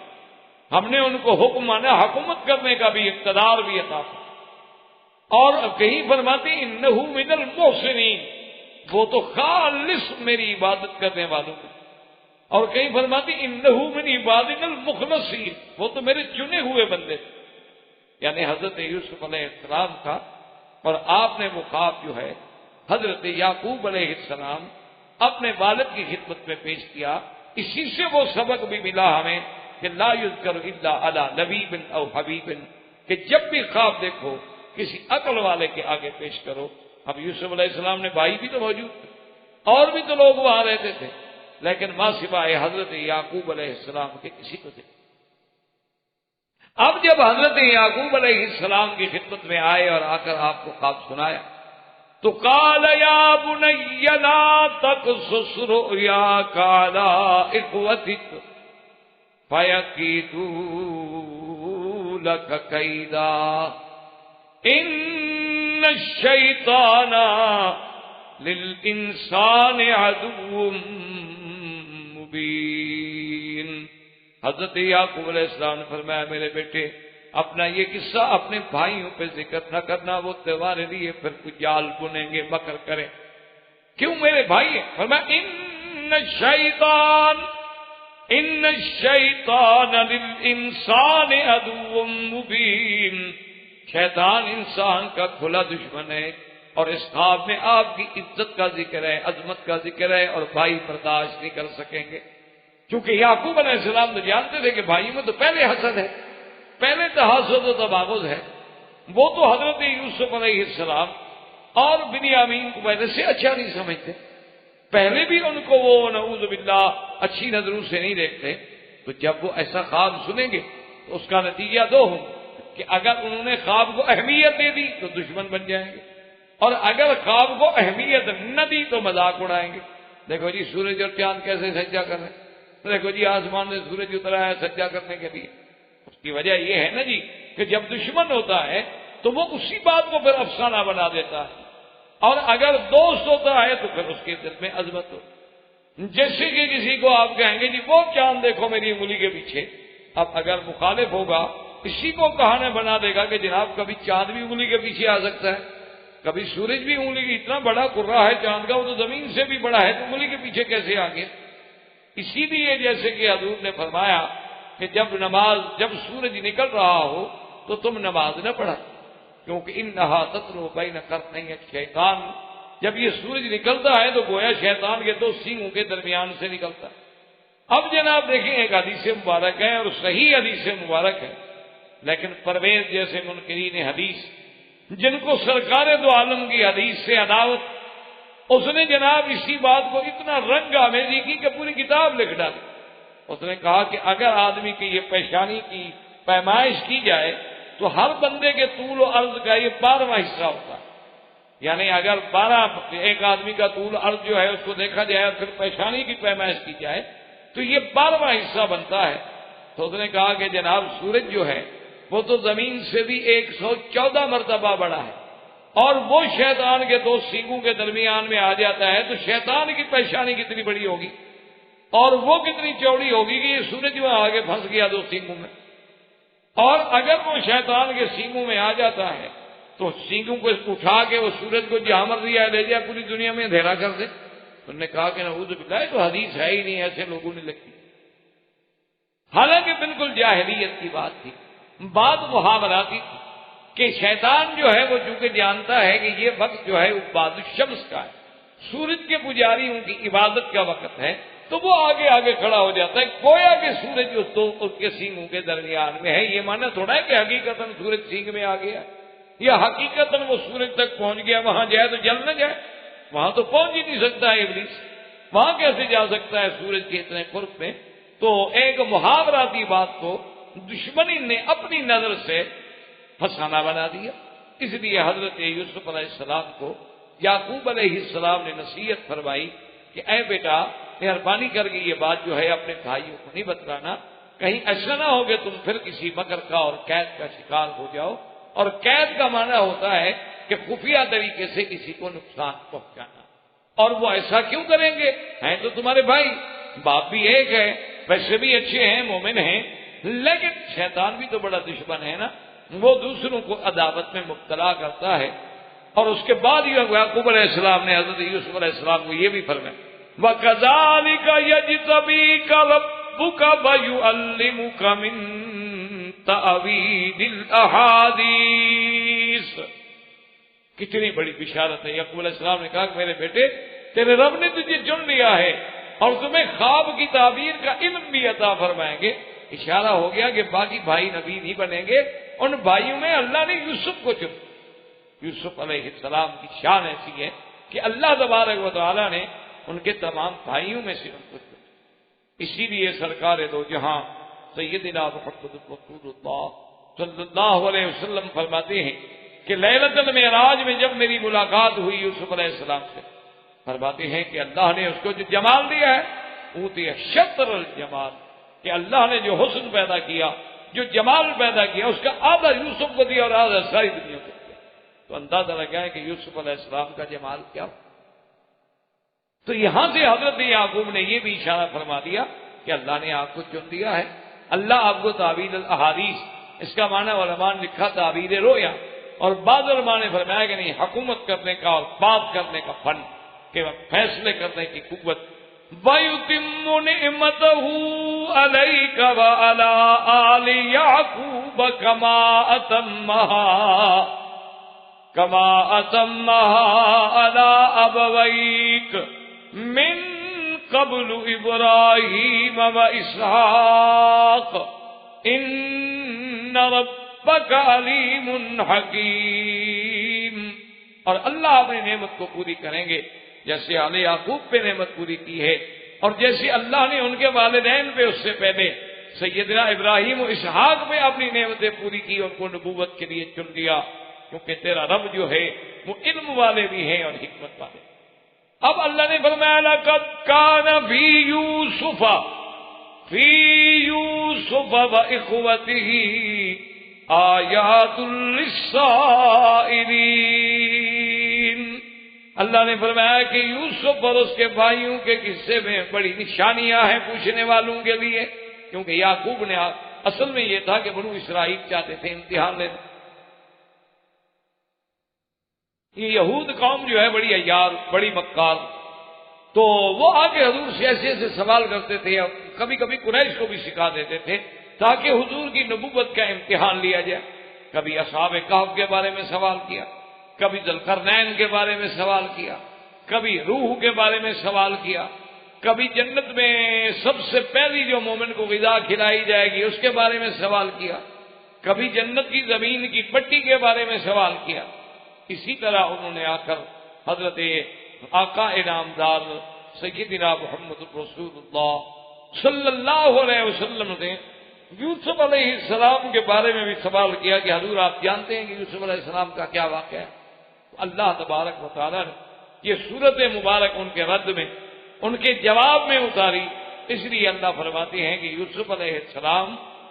ہم نے ان کو حکم مانا حکومت کرنے کا بھی اقتدار بھی عطا فرمایا۔ اور کہیں فرماتے انہ من المحسنین، وہ تو خالص میری عبادت کرنے والوں میں، اور کہیں فرماتے انہ من عبادنا المخلصین، وہ تو میرے چنے ہوئے بندے تھے، یعنی حضرت یوسف علیہ السلام کا۔ اور آپ نے وہ خواب جو ہے حضرت یعقوب علیہ السلام اپنے والد کی خدمت میں پیش کیا۔ اسی سے وہ سبق بھی ملا ہمیں کہ لا یذکر الا علی لبیب او حبیب، کہ جب بھی خواب دیکھو کسی عقل والے کے آگے پیش کرو۔ اب یوسف علیہ السلام نے بھائی بھی تو موجود تھے، اور بھی تو لوگ وہاں رہتے تھے، لیکن ماں سوائے حضرت یعقوب علیہ السلام کے کسی کو تھے۔ اب جب حضرت یعقوب علیہ السلام کی خدمت میں آئے اور آ کر آپ کو خواب سنایا تو قال یا بنی لا تقصص رؤیاک علی اخوتک فیکیدوا لک کیدا ان الشیطان للانسان عدو مبین۔ حضرت یعقوب علیہ السلام نے فرمایا میرے بیٹے اپنا یہ قصہ اپنے بھائیوں پہ ذکر نہ کرنا، وہ تمہارے لیے پھر کچھ جال بنیں گے، مکر کریں۔ کیوں میرے بھائی ہیں؟ فرمایا ان الشیطان للانسان عدو مبین، شیطان انسان کا کھلا دشمن ہے، اور اس خواب میں آپ کی عزت کا ذکر ہے، عظمت کا ذکر ہے، اور بھائی برداشت نہیں کر سکیں گے۔ کیونکہ یعقوب علیہ السلام تو جانتے تھے کہ بھائیوں میں تو پہلے حسد ہے، پہلے تحاسد و تباغض ہے۔ وہ تو حضرت یوسف علیہ السلام اور بنیامین کو پہلے سے اچھا نہیں سمجھتے، پہلے بھی ان کو وہ نعوذ باللہ اچھی نظروں سے نہیں دیکھتے۔ تو جب وہ ایسا خواب سنیں گے تو اس کا نتیجہ دو ہوں کہ اگر انہوں نے خواب کو اہمیت دے دی تو دشمن بن جائیں گے، اور اگر خواب کو اہمیت نہ دی تو مذاق اڑائیں گے۔ دیکھو جی سورج اور چاند کیسے سجدہ کر رہے ہیں، دیکھو جی آسمان سے سورج اترا ہے سجدہ کرنے کے لیے۔ اس کی وجہ یہ ہے نا جی کہ جب دشمن ہوتا ہے تو وہ اسی بات کو پھر افسانہ بنا دیتا ہے، اور اگر دوست ہوتا ہے تو پھر اس کے دل میں عظمت ہو۔ جیسے کہ کسی کو آپ کہیں گے جی وہ چاند دیکھو میری انگلی کے پیچھے، اب اگر مخالف ہوگا اسی کو کہانے بنا دے گا کہ جناب کبھی چاند بھی انگلی کے پیچھے آ سکتا ہے، کبھی سورج بھی انگلی کی، اتنا بڑا کرہ ہے چاند کا، وہ تو زمین سے بھی بڑا ہے، تو انگلی کے پیچھے کیسے آ گیا؟ اسی لیے جیسے کہ حضور نے فرمایا کہ جب سورج نکل رہا ہو تو تم نماز نہ پڑھا، کیونکہ انہا تطلع بین قرنی الشیطان، جب یہ سورج نکلتا ہے تو گویا شیطان کے دو سینگوں کے درمیان سے نکلتا ہے۔ اب جناب دیکھیں ایک حدیث مبارک ہے اور صحیح حدیث مبارک ہے، لیکن پرویز جیسے منکرین حدیث جن کو سرکار دو عالم کی حدیث سے عداوت، اس نے جناب اسی بات کو اتنا رنگ آمیزی کی کہ پوری کتاب لکھ ڈالی۔ اس نے کہا کہ اگر آدمی کی یہ پیشانی کی پیمائش کی جائے تو ہر بندے کے طول و عرض کا یہ 12واں حصہ ہوتا ہے، یعنی اگر 12 ایک آدمی کا طول عرض جو ہے اس کو دیکھا جائے اور پھر پیشانی کی پیمائش کی جائے تو یہ 12واں حصہ بنتا ہے۔ تو اس نے کہا کہ جناب سورج جو ہے وہ تو زمین سے بھی 114 مرتبہ بڑا ہے، اور وہ شیطان کے دو سینگوں کے درمیان میں آ جاتا ہے، تو شیطان کی پیشانی کتنی بڑی ہوگی اور وہ کتنی چوڑی ہوگی کہ یہ سورج میں آگے پھنس گیا دو سینگوں میں، اور اگر وہ شیطان کے سینگوں میں آ جاتا ہے تو سینگوں کو اٹھا کے وہ سورج کو جہاں مرضی آئے لے جائے، پوری دنیا میں اندھیرا کر دے۔ انہوں نے کہا کہ نعوذ باللہ تو حدیث ہے ہی نہیں، ایسے لوگوں نے لکھی، حالانکہ بالکل جاہلیت کی بات تھی، بات محاوراتی تھی کہ شیطان جو ہے وہ چونکہ جانتا ہے کہ یہ وقت جو ہے عباد الشمس کا ہے، سورج کے پجاریوں کی عبادت کا وقت ہے تو وہ آگے آگے کھڑا ہو جاتا ہے، گویا کہ سورج اس کے سینگوں کے درمیان میں ہے۔ یہ معنی تھوڑا ہے کہ حقیقتاً سورج سینگ میں آ گیا یا حقیقتاً وہ سورج تک پہنچ گیا، وہاں جائے تو جل نہ جائے، وہاں تو پہنچ ہی نہیں سکتا ہے ابلیس، وہاں کیسے جا سکتا ہے سورج کے اتنے قرب میں؟ تو ایک محاوراتی بات کو دشمنی نے اپنی نظر سے فسانہ بنا دیا۔ اس لیے حضرت یوسف علیہ السلام کو یعقوب علیہ السلام نے نصیحت فرمائی کہ اے بیٹا، مہربانی کر کے یہ بات جو ہے اپنے بھائیوں کو نہیں بتلانا، کہیں ایسا نہ ہو کہ تم پھر کسی مکر کا اور قید کا شکار ہو جاؤ۔ اور قید کا معنی ہوتا ہے کہ خفیہ طریقے سے کسی کو نقصان پہنچانا، اور وہ ایسا کیوں کریں گے؟ ہیں تو تمہارے بھائی، باپ بھی ایک ہے، ویسے بھی اچھے ہیں، مومن ہیں، لیکن شیطان بھی تو بڑا دشمن ہے نا، وہ دوسروں کو عداوت میں مبتلا کرتا ہے۔ اور اس کے بعد یعقوب علیہ السلام نے حضرت یوسف علیہ السلام کو یہ بھی فرمایا وَكَذَلِكَ يَجْتَبِيكَ رَبُّكَ وَيُعَلِّمُكَ مِن تَأْوِيلِ الْأَحَادِيثِ۔ کتنی بڑی بشارت ہے۔ یعقوب علیہ السلام نے کہا کہ میرے بیٹے، تیرے رب نے تجھے چن لیا ہے اور تمہیں خواب کی تعبیر کا علم بھی عطا فرمائیں گے۔ اشارہ ہو گیا کہ باقی بھائی نبی نہیں بنیں گے، ان بھائیوں میں اللہ نے یوسف کو چن۔ یوسف علیہ السلام کی شان ایسی ہے کہ اللہ تبارک و تعالی نے ان کے تمام بھائیوں میں سے ان کو چنا۔ اسی لیے سرکار دو جہاں سیدنا محمد رسول اللہ صلی اللہ علیہ وسلم فرماتے ہیں کہ لیلۃ المعراج میں جب میری ملاقات ہوئی یوسف علیہ السلام سے، فرماتے ہیں کہ اللہ نے اس کو جو جمال دیا ہے، اوتی شطر الجمال، کہ اللہ نے جو حسن پیدا کیا، جو جمال پیدا کیا، اس کا آدھا یوسف کو دیا اور آدھا ساری دنیا کو دیا۔ تو اندازہ لگا ہے کہ یوسف علیہ السلام کا جمال کیا ہو۔ تو یہاں سے حضرت یعقوب نے یہ بھی اشارہ فرما دیا کہ اللہ نے آپ کو چن دیا ہے، اللہ آپ کو تعبیر الاحادیث، اس کا معنی علماء نے لکھا تعبیر رویا، اور بعض علماء نے فرمایا کہ نہیں، حکومت کرنے کا اور بات کرنے کا فن، کہ فیصلے کرنے کی قوت۔ وَيُتِمُّ نِعْمَتَهُ عَلَيْكَ وَعَلَىٰ آلِ يَعْقُوبَ كَمَا أَتَمَّهَا عَلَىٰ أَبَوَيْكَ مِن قَبْلُ إِبْرَاهِيمَ وَإِسْحَاقَ إِنَّ رَبَّكَ عَلِيمٌ حَكِيمٌ۔ اور اللہ اپنی نعمت کو پوری کریں گے جیسے آل یعقوب پہ نعمت پوری کی ہے، اور جیسے اللہ نے ان کے والدین پہ اس سے پہلے سیدنا ابراہیم و اسحاق پہ اپنی نعمتیں پوری کی، ان کو نبوت کے لیے چن لیا، کیونکہ تیرا رب جو ہے وہ علم والے بھی ہیں اور حکمت والے۔ اب اللہ نے فرمایا لَقَدْ كَانَ فِي يُوسُفَ وَإِخْوَتِهِ آيَاتٌ لِّلسَّائِلِينَ۔ اللہ نے فرمایا کہ یوسف اور اس کے بھائیوں کے قصے میں بڑی نشانیاں ہیں پوچھنے والوں کے لیے، کیونکہ یعقوب نے اصل میں یہ تھا کہ بنو اسرائیل چاہتے تھے امتحان لینا۔ یہ یہود قوم جو ہے بڑی عیار، بڑی مکار، تو وہ آگے حضور سے ایسے ایسے سوال کرتے تھے، اور کبھی کبھی قریش کو بھی سکھا دیتے تھے تاکہ حضور کی نبوت کا امتحان لیا جائے۔ کبھی اصحاب کہف کے بارے میں سوال کیا، کبھی ذوالقرنین کے بارے میں سوال کیا، کبھی روح کے بارے میں سوال کیا، کبھی جنت میں سب سے پہلی جو مومن کو غذا کھلائی جائے گی اس کے بارے میں سوال کیا، کبھی جنت کی زمین کی پٹی کے بارے میں سوال کیا۔ اسی طرح انہوں نے آ کر حضرت آقا انعامدار سیدنا محمد رسول اللہ صلی اللہ علیہ وسلم نے یوسف علیہ السلام کے بارے میں بھی سوال کیا کہ حضور آپ جانتے ہیں کہ یوسف علیہ السلام کا کیا واقعہ ہے؟ اللہ تبارک و تعالیٰ نے یہ صورت مبارک ان کے رد میں، ان کے جواب میں اتاری۔ اس لیے اللہ فرماتے ہیں کہ یوسف علیہ السلام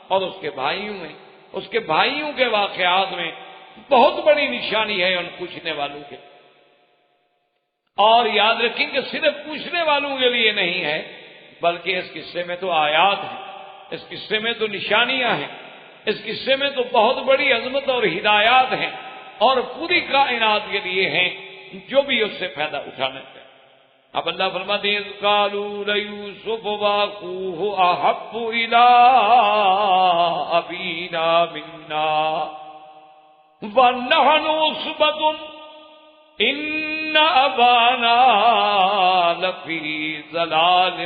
اور اس کے بھائیوں میں، اس کے بھائیوں کے واقعات میں بہت بڑی نشانی ہے ان پوچھنے والوں کے، اور یاد رکھیں کہ صرف پوچھنے والوں کے لیے نہیں ہے، بلکہ اس قصے میں تو آیات ہیں، اس قصے میں تو نشانیاں ہیں، اس قصے میں تو بہت بڑی عظمت اور ہدایات ہیں، اور پوری کائنات کے لیے ہیں جو بھی اس سے فائدہ اٹھانا چاہے۔ اب اللہ فرماتے ہیں قالوا ليوسف واخوه احب الى ابينا منا ونحن عصبة ان ابانا لفی ضلال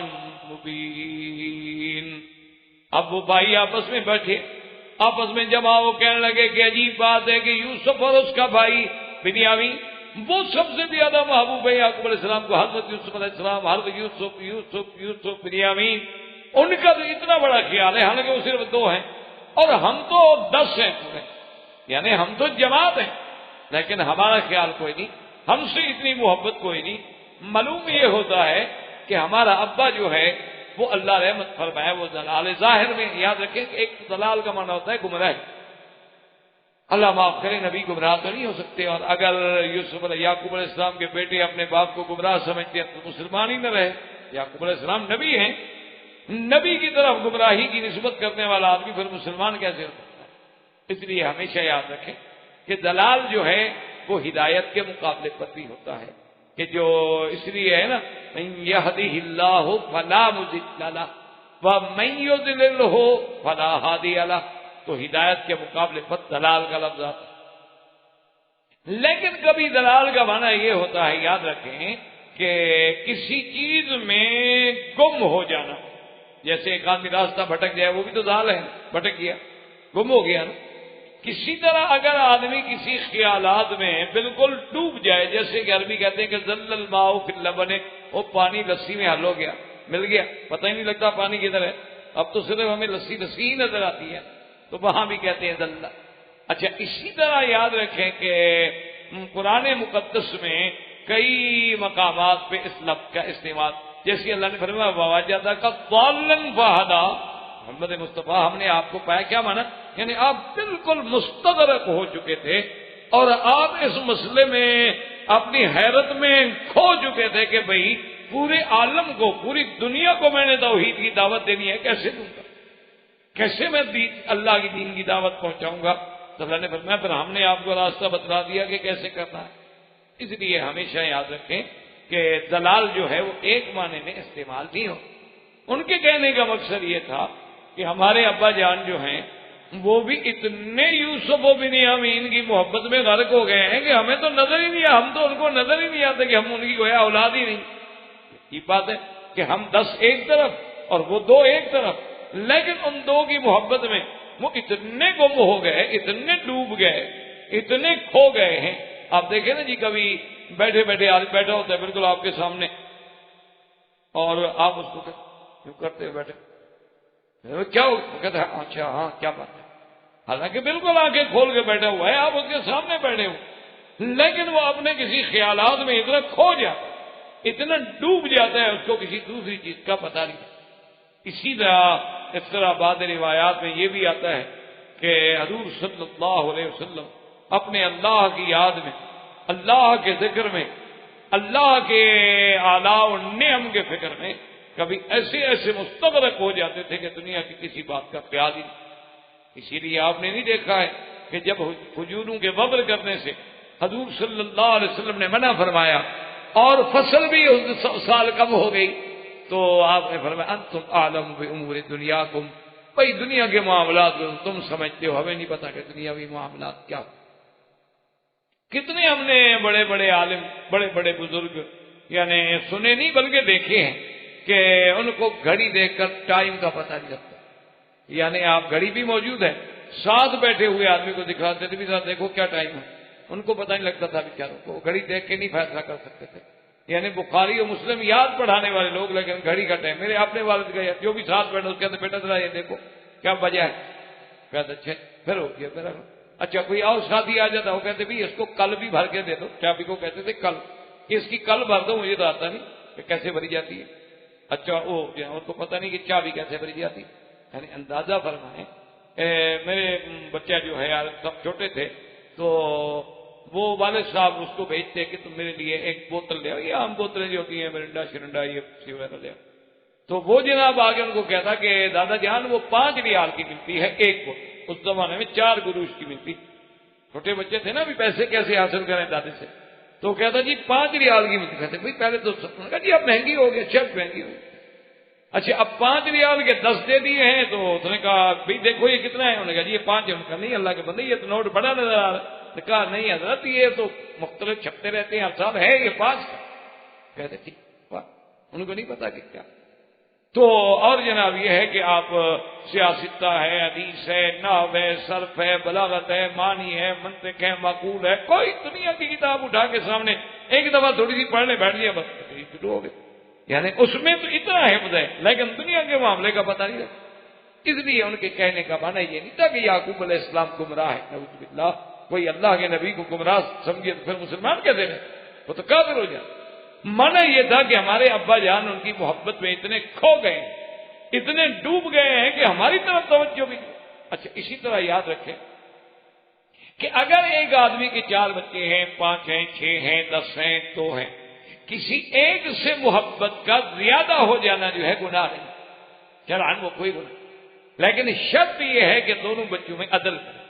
مبین. اب وہ بھائی آپس میں بیٹھے، آپس میں جمع ہو، کہنے لگے کہ عجیب بات ہے کہ یوسف اور اس کا بھائی بنیامین وہ سب سے زیادہ محبوب ہے یعقوب علیہ السلام کو. حضرت یوسف علیہ السلام، حضرت یوسف یوسف یوسف بنیامین، ان کا تو اتنا بڑا خیال ہے، حالانکہ وہ صرف 2 ہیں اور ہم تو 10 ہیں پورے، یعنی ہم تو جماعت ہیں، لیکن ہمارا خیال کوئی نہیں، ہم سے اتنی محبت کوئی نہیں. معلوم یہ ہوتا ہے کہ ہمارا ابا جو ہے وہ اللہ رحمت فرمائے وہ ضلال ظاہر میں. یاد رکھیں کہ ایک ضلال کا معنی ہوتا ہے گمراہ. اللہ معاف کرے، نبی گمراہ تو نہیں ہو سکتے، اور اگر یوسف علیہ یعقوب علیہ السلام کے بیٹے اپنے باپ کو گمراہ سمجھتے ہیں تو مسلمان ہی نہ رہے. یعقوب علیہ السلام نبی ہیں، نبی کی طرف گمراہی کی نسبت کرنے والا آدمی پھر مسلمان کیسے ہو سکتا ہے؟ اس لیے ہمیشہ یاد رکھیں کہ دلال جو ہے وہ ہدایت کے مقابلے پر بھی ہوتا ہے، کہ جو اس لیے ہے نا من یہدہ اللہ فلا مضل لہ ومن یضللہ فلا ہادی لہ، تو ہدایت کے مقابلے پر دلال کا لفظ آتا ہے. لیکن کبھی دلال کا معنی یہ ہوتا ہے، یاد رکھیں کہ کسی چیز میں گم ہو جانا. جیسے ایک آدمی راستہ بھٹک جائے وہ بھی تو دلال ہے، بھٹک گیا، گم ہو گیا نا. کسی طرح اگر آدمی کسی خیالات میں بالکل ڈوب جائے، جیسے کہ عربی کہتے ہیں کہ ذل الماء فی اللبن، وہ پانی لسی میں حل ہو گیا، مل گیا، پتہ ہی نہیں لگتا پانی کدھر ہے، اب تو صرف ہمیں لسی لسی ہی نظر آتی ہے، تو وہاں بھی کہتے ہیں ذل. اچھا اسی طرح یاد رکھیں کہ قرآن مقدس میں کئی مقامات پہ اس لفظ کا استعمال، جیسے اللہ نے فرمایا وَوَجَدَكَ ضَالًّا فَهَدَىٰ، محمد مصطفیٰ ہم نے آپ کو پایا. کیا مانا؟ یعنی آپ بالکل مستغرق ہو چکے تھے اور آپ اس مسئلے میں اپنی حیرت میں کھو چکے تھے کہ بھئی پورے عالم کو، پوری دنیا کو میں نے توحید کی دعوت دینی ہے، کیسے دوں گا، کیسے میں اللہ کی دین کی دعوت پہنچاؤں گا؟ تو اللہ نے فرمایا پھر ہم نے آپ کو راستہ بتلا دیا کہ کیسے کرنا ہے. اس لیے ہمیشہ یاد رکھیں کہ دلال جو ہے وہ ایک معنی میں استعمال نہیں ہو. ان کے کہنے کا مقصد یہ تھا کہ ہمارے ابا جان جو ہیں وہ بھی اتنے یوسف و بنیامین کی محبت میں غرق ہو گئے ہیں کہ ہمیں تو نظر ہی نہیں، ہم تو ان کو نظر ہی نہیں آتے کہ ہم ان کی گویا اولاد ہی نہیں. یہ بات ہے کہ ہم 10 ایک طرف اور وہ 2 ایک طرف، لیکن ان 2 کی محبت میں وہ اتنے گم ہو گئے، اتنے ڈوب گئے، اتنے کھو گئے ہیں. آپ دیکھیں نا جی، کبھی بیٹھے بیٹھے آدمی بیٹھا ہوتا ہے بالکل آپ کے سامنے اور آپ اس کو کیوں کرتے ہوئے بیٹھے، کیا ہو؟ کہتے ہیں اچھا ہاں کیا بات ہے، حالانکہ بالکل آنکھیں کھول کے بیٹھا ہوا ہے، آپ اس کے سامنے بیٹھے ہو، لیکن وہ اپنے کسی خیالات میں اتنا کھو جاتا ہے، اتنا ڈوب جاتا ہے، اس کو کسی دوسری چیز کا پتہ نہیں. اسی طرح اس طرح بعض روایات میں یہ بھی آتا ہے کہ حضور صلی اللہ علیہ وسلم اپنے اللہ کی یاد میں، اللہ کے ذکر میں، اللہ کے آلاء و نعم کے فکر میں کبھی ایسے ایسے مستغرق ہو جاتے تھے کہ دنیا کی کسی بات کا خیال ہی نہیں. اسی لیے آپ نے نہیں دیکھا ہے کہ جب کھجوروں کے وبر کرنے سے حضور صلی اللہ علیہ وسلم نے منع فرمایا اور فصل بھی اس سال کم ہو گئی تو آپ نے فرمایا انتم اعلم بامور دنیاکم، بھائی دنیا کے معاملات تم سمجھتے ہو، ہمیں نہیں پتا کہ دنیاوی معاملات کیا. کتنے ہم نے بڑے بڑے عالم، بڑے بڑے بزرگ یعنی سنے نہیں بلکہ دیکھے ہیں کہ ان کو گھڑی دیکھ کر ٹائم کا پتہ نہیں لگتا. یعنی آپ گھڑی بھی موجود ہے، ساتھ بیٹھے ہوئے آدمی کو دکھاتے تھے بھی ساتھ دیکھو کیا ٹائم ہے، ان کو پتہ نہیں لگتا تھا بیچاروں کو، گھڑی دیکھ کے نہیں فیصلہ کر سکتے تھے. یعنی بخاری اور مسلم یاد پڑھانے والے لوگ، لیکن گھڑی کا ٹائم. میرے اپنے والد گئے جو بھی ساتھ بیٹھے اس کہتے بیٹا ذرا یہ دیکھو کیا بجا ہے، کہتے اچھا پھر ہو گیا پھر. اچھا کوئی اور ساتھی آ جاتا وہ کہتے بھی اس کو کل بھی بھر کے دے دو، چابی کو کہتے تھے کل، کہ اس کی کل بھر دو، مجھے تو آتا نہیں کہ کیسے بھری جاتی ہے. اچھا وہ ان کو پتہ نہیں کہ چابی کیسے بھری جاتی. یعنی اندازہ فرمائیں میرے بچہ جو ہے یار سب چھوٹے تھے تو وہ والد صاحب اس کو بھیجتے کہ تم میرے لیے ایک بوتل لے آؤ، یہ عام بوتلیں جو ہوتی ہیں مرنڈا شرنڈا یہ سی وغیرہ لے آؤ. تو وہ جناب آگے ان کو کہتا کہ دادا جان وہ 5 ریال کی ملتی ہے ایک بوتل، اس زمانے میں 4 گروش کی ملتی. چھوٹے بچے تھے نا، ابھی پیسے کیسے حاصل کریں دادے سے، تو کہتا جی 5 ریال کی ملتی. کہتے بھائی پہلے تو کہا جی اب مہنگی ہو گئی، شرط مہنگی ہو گئی. اچھا اب 5 ریال کے 10 دے دیے ہیں تو اس نے کہا بھائی دیکھو یہ کتنا ہے، انہوں نے کہا جی یہ 5 ہے. ان کا نہیں اللہ کے بندے یہ تو نوٹ بڑا نظر آ رہا ہے. تو کہا نہیں حضرت یہ تو مختلف چھپتے رہتے ہیں ہر سال، ہے یہ پاس کا؟ کہتے ٹھیک، ان کو نہیں پتا کہ کیا. تو اور جناب یہ ہے کہ آپ سیاستہ ہے، حدیث ہے، نحو ہے، صرف ہے، بلاغت ہے، معنی ہے، منطق ہے، معقول ہے، کوئی دنیا کی کتاب اٹھا کے سامنے ایک دفعہ تھوڑی سی پڑھنے بیٹھ لیا بس شروع ہو گئے. یعنی اس میں تو اتنا حفظ ہے لیکن دنیا کے معاملے کا پتہ نہیں رہتا. اس لیے ان کے کہنے کا معنی یہ نہیں تھا کہ یعقوب علیہ السلام گمراہ ہے، نعوذ باللہ. کوئی اللہ کے نبی کو گمراہ سمجھے تو پھر مسلمان کیسے رہے؟ وہ تو کافر ہو جائے. معنی یہ تھا کہ ہمارے ابا جان ان کی محبت میں اتنے کھو گئے ہیں، اتنے ڈوب گئے ہیں کہ ہماری طرف توجہ بھی نہیں. اچھا اسی طرح یاد رکھیں کہ اگر ایک آدمی کے 4 بچے ہیں، 5 ہیں، 6 ہیں، 10 ہیں، 2 ہیں، کسی ایک سے محبت کا زیادہ ہو جانا جو ہے گناہ نہیں، شرعاً وہ کوئی گناہ. لیکن شرط یہ ہے کہ دونوں بچوں میں عدل کرے.